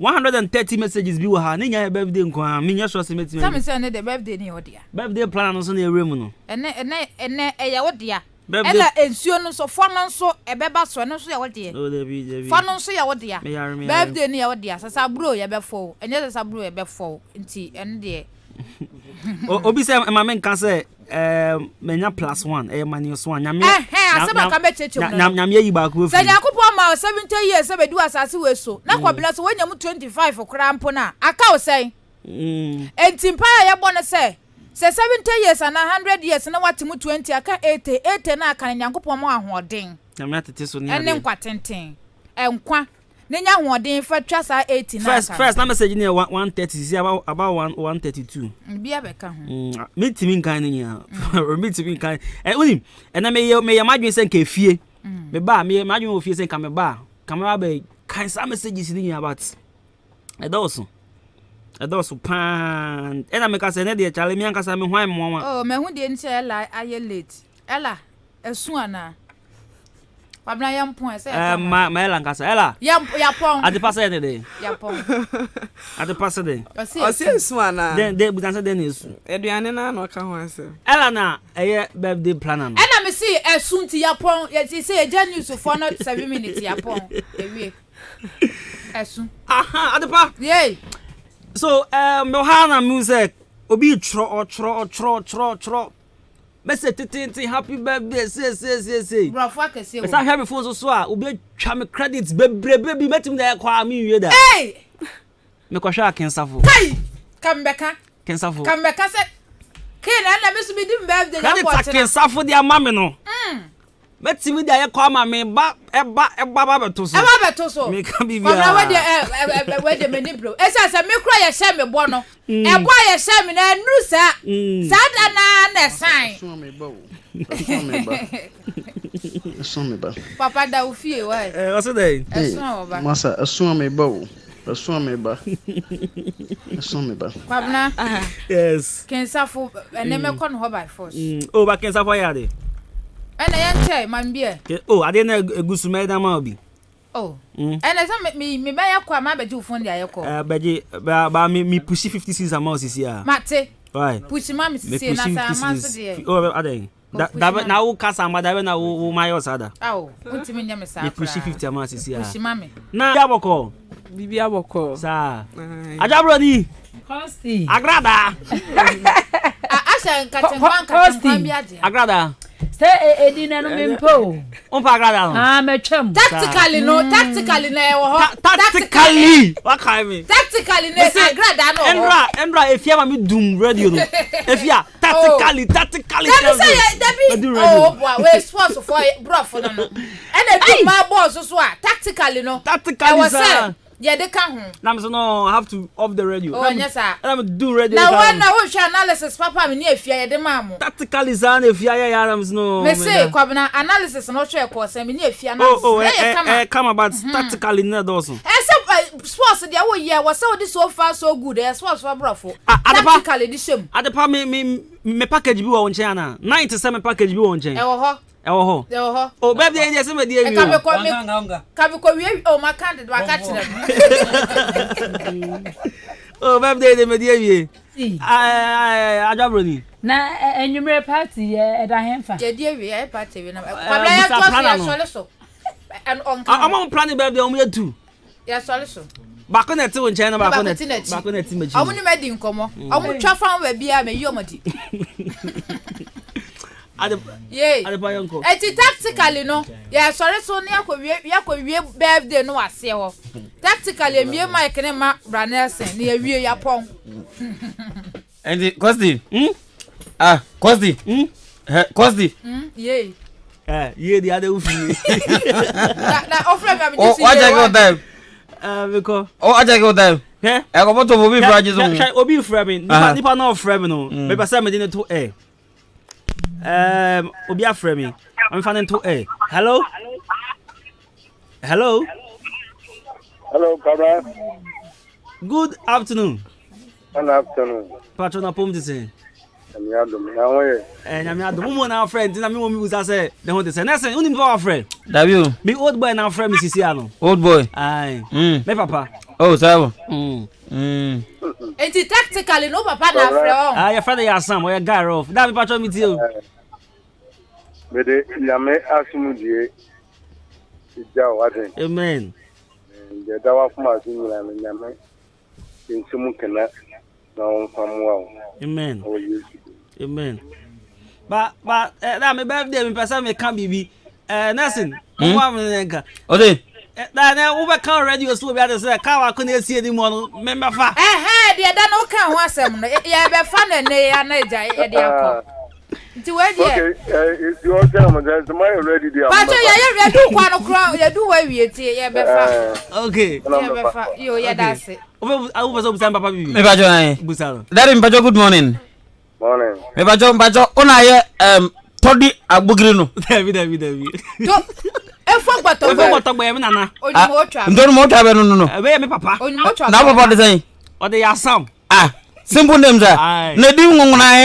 S7: 130 messages bi wo ha ne nya birthday nko me nya so se meti me
S23: say ne the birthday ni odia
S7: birthday plan no so na ewrem no
S23: ene eya odia ela ensuo no so fo no so ebeba so no so ya wodia fo no so ya wodia birthday ni ya wodia sasa bro ya befo enye sasa bro ya befo nti ene de
S7: obi say ma men kan say menya +1 -1 nyame
S23: asaba ka be cheche
S7: nyame yi ba ko
S23: fi say yakopo ma 70 years se be du asase we so na Kwabena so wenya mu 25 kra mpo na aka o say enti mpa ya bone say 70 years and 100 years na watimu 20 aka 80 na aka Nyankopon mo ahoden
S7: nyame atete so ne
S23: ene nkwa tenten enkwa ne nya ahoden fa twa sa 80 na aka
S7: first na message ne 130 see about 132
S23: bia be ka ho
S7: metimi nkan ne nya metimi nkan unim ena me ye madwen sen ka fie me ba me madwen ofie sen ka me ba be kan sa messages ni nya about edoso pan ena me ka se ne de chale mi anka sa me hwan mo
S23: me hu de nche ela aye late ela esu ana Kwabena yampon say.
S7: Ma Ella nkasa. Ella.
S23: Yapon.
S7: Ade pass any day.
S23: Yapon.
S7: Ade pass day.
S9: Osi esu ana.
S7: Den butan say den esu.
S9: Eduane na no ka ho ase.
S7: Ella na eye birthday planner no.
S23: Na me see esu nti yapon, ye say eja news for not 7 minutes yapon. Ewie. Esu.
S7: Aha, ade pa.
S23: Yey.
S7: So, Mohana music obi tro. Message tintin happy birthday say.
S23: Bro, fuck say.
S7: Esa hear me phone so a obi twa me credits bebrebe bi metim da kwa me wie da.
S23: Hey!
S7: Me kwa sha kensafo.
S23: Kai! Kambeka.
S7: Kensafo.
S23: Kambeka say. Kena na me so be dim birthday ya
S7: kwa. Credit kensafo dia ma me no. Metim da kwa ma me ba beto so.
S23: Eba beto so.
S7: Me kan bibia.
S23: Kwa we de me ni bro. Esa say me kura ye share me bo no. Ebo ye share me na nru sa. Sada na sign.
S10: Esun me ba.
S23: Papa da ofie wa.
S7: What's the
S23: Esun ba.
S10: Masa esun me ba o. Esun me ba.
S23: Kwabena.
S7: Yes.
S23: Kensafo ene me kon ho by force.
S7: Oh, ba kensafo ya de.
S23: Ena yente man bia.
S7: Oh, ade na egusu me da ma obi.
S23: Oh. Ena say me ba yakwa ma be ju phone dia yakọ.
S7: Beje ba me push 56 amount sisi a.
S23: Mate.
S7: Right.
S23: Push ma me sisi na sa ma so de.
S7: Oh, ade. Da na wo kasa ma da na wo mayo sada.
S23: Aw, untimi nya me sa.
S7: Me push 50 amount sisi a.
S23: Push ma me.
S7: Na ya boko.
S9: Bibi aboko.
S7: Sa. Ajabro ni.
S12: Costy.
S7: Agrada.
S23: Asha nkaten bi ade.
S7: Agrada.
S12: Say edina no mempo.
S7: On pa agrada no.
S12: Metwam.
S23: Tactically na e wo ho.
S7: Tactically. What kind me?
S23: Tactically na agrada no.
S7: Endra efia ma me dum radio no. Efia tactically.
S23: Debi. Oh boy, we sports for bro for no. And the my boss so tactically no.
S7: Tactically sir.
S23: Yeah, they can.
S7: Now so no, I have to off the radio.
S23: Oh yes sir.
S7: I'm do radio.
S23: Now when we show analysis papa me near fear the mamu.
S7: Tactically zan if ya no.
S23: Me say Kwabena analysis no show course me near fear na.
S7: Come about tactically na doso.
S23: Sports they wo year was so this so far so good. Sports for brofo. Tactically this same.
S7: Adepa me package bi wo nchen na. 97 package bi wo nchen.
S23: Ewo ho.
S7: Oh, baby, yes, me dey wi.
S23: Kabi ko wi o ma kan de wa ka kire.
S7: Oh, baby, me dey wi. Ajabro ni.
S12: Na enumere party da hemfa.
S23: Je dey wi party wi na. Kwabla ya to ya sole so. And on kan.
S7: Am plan baby o me tu.
S23: Ya sole so.
S7: Bako na ti won China bako na ti maji.
S23: Omu ni medi nkomo. Omu twa fan wa bia me yi omadi. Yay. Eti tactically no. Yeah, sorry so ni akwa birthday no ase ho. Tactically mie mic ne ma Branelson ni awie ya pon.
S11: And Costy. Costy. Costy.
S23: Yay.
S7: Ye the other ufi.
S23: Na offer me
S11: just. What I got there?
S7: Because
S11: I go there. Eh? I go to obi fraji so.
S7: Obi frame. Nipa na frame no. Me ba say me dey to air. Obi afre me. I'm fanning to A. Hello? Hello,
S22: Kabra.
S7: Good afternoon.
S22: Good afternoon.
S7: Patron apom dise.
S22: Nyame
S7: adom mo na friend na me mo mi busa say the ho dise. Nese unim for our friend.
S11: W.
S7: Me old boy na friend me sisi ano.
S11: Old boy.
S7: Aye. Me papa.
S11: Oh, so.
S23: Enti tactically no papa na friend.
S7: Ah, your father ya Sam, or your guy off. That me patron me too.
S22: Bede nyame asumudie ija waden.
S7: Amen.
S22: Je dawa fuma asumula nyame insumu kana na onfamu.
S7: Amen. Amen. But that me birthday me person me can bibi. Nelson, what me nka.
S11: Ode.
S7: Da na wo be kan radio so be ade say ka wa ko na esi edi mo no member fa.
S23: De da no kan ho asem no. Ye be fa na ne ya na ja ye de akọ.
S22: Okay, it's your time, there's my already there.
S23: But you do kwa no kra, you do where we tie, ye be fa.
S7: Okay.
S23: Ye be fa. Yo, ye that's it.
S7: I was observing papa bibi.
S11: Me bajo ai.
S7: Busalo.
S11: Daddy me bajo good morning.
S22: Morning.
S11: Me bajo una ye todi agbugiri no.
S7: David.
S23: To efo gbato
S7: ye me nana.
S23: Onimo twa.
S11: Ndonu mo twa be no.
S7: Be me papa.
S23: Onimo twa.
S11: Na papa de say.
S7: O de ya Sam.
S11: Simple names are. Na di ngunguna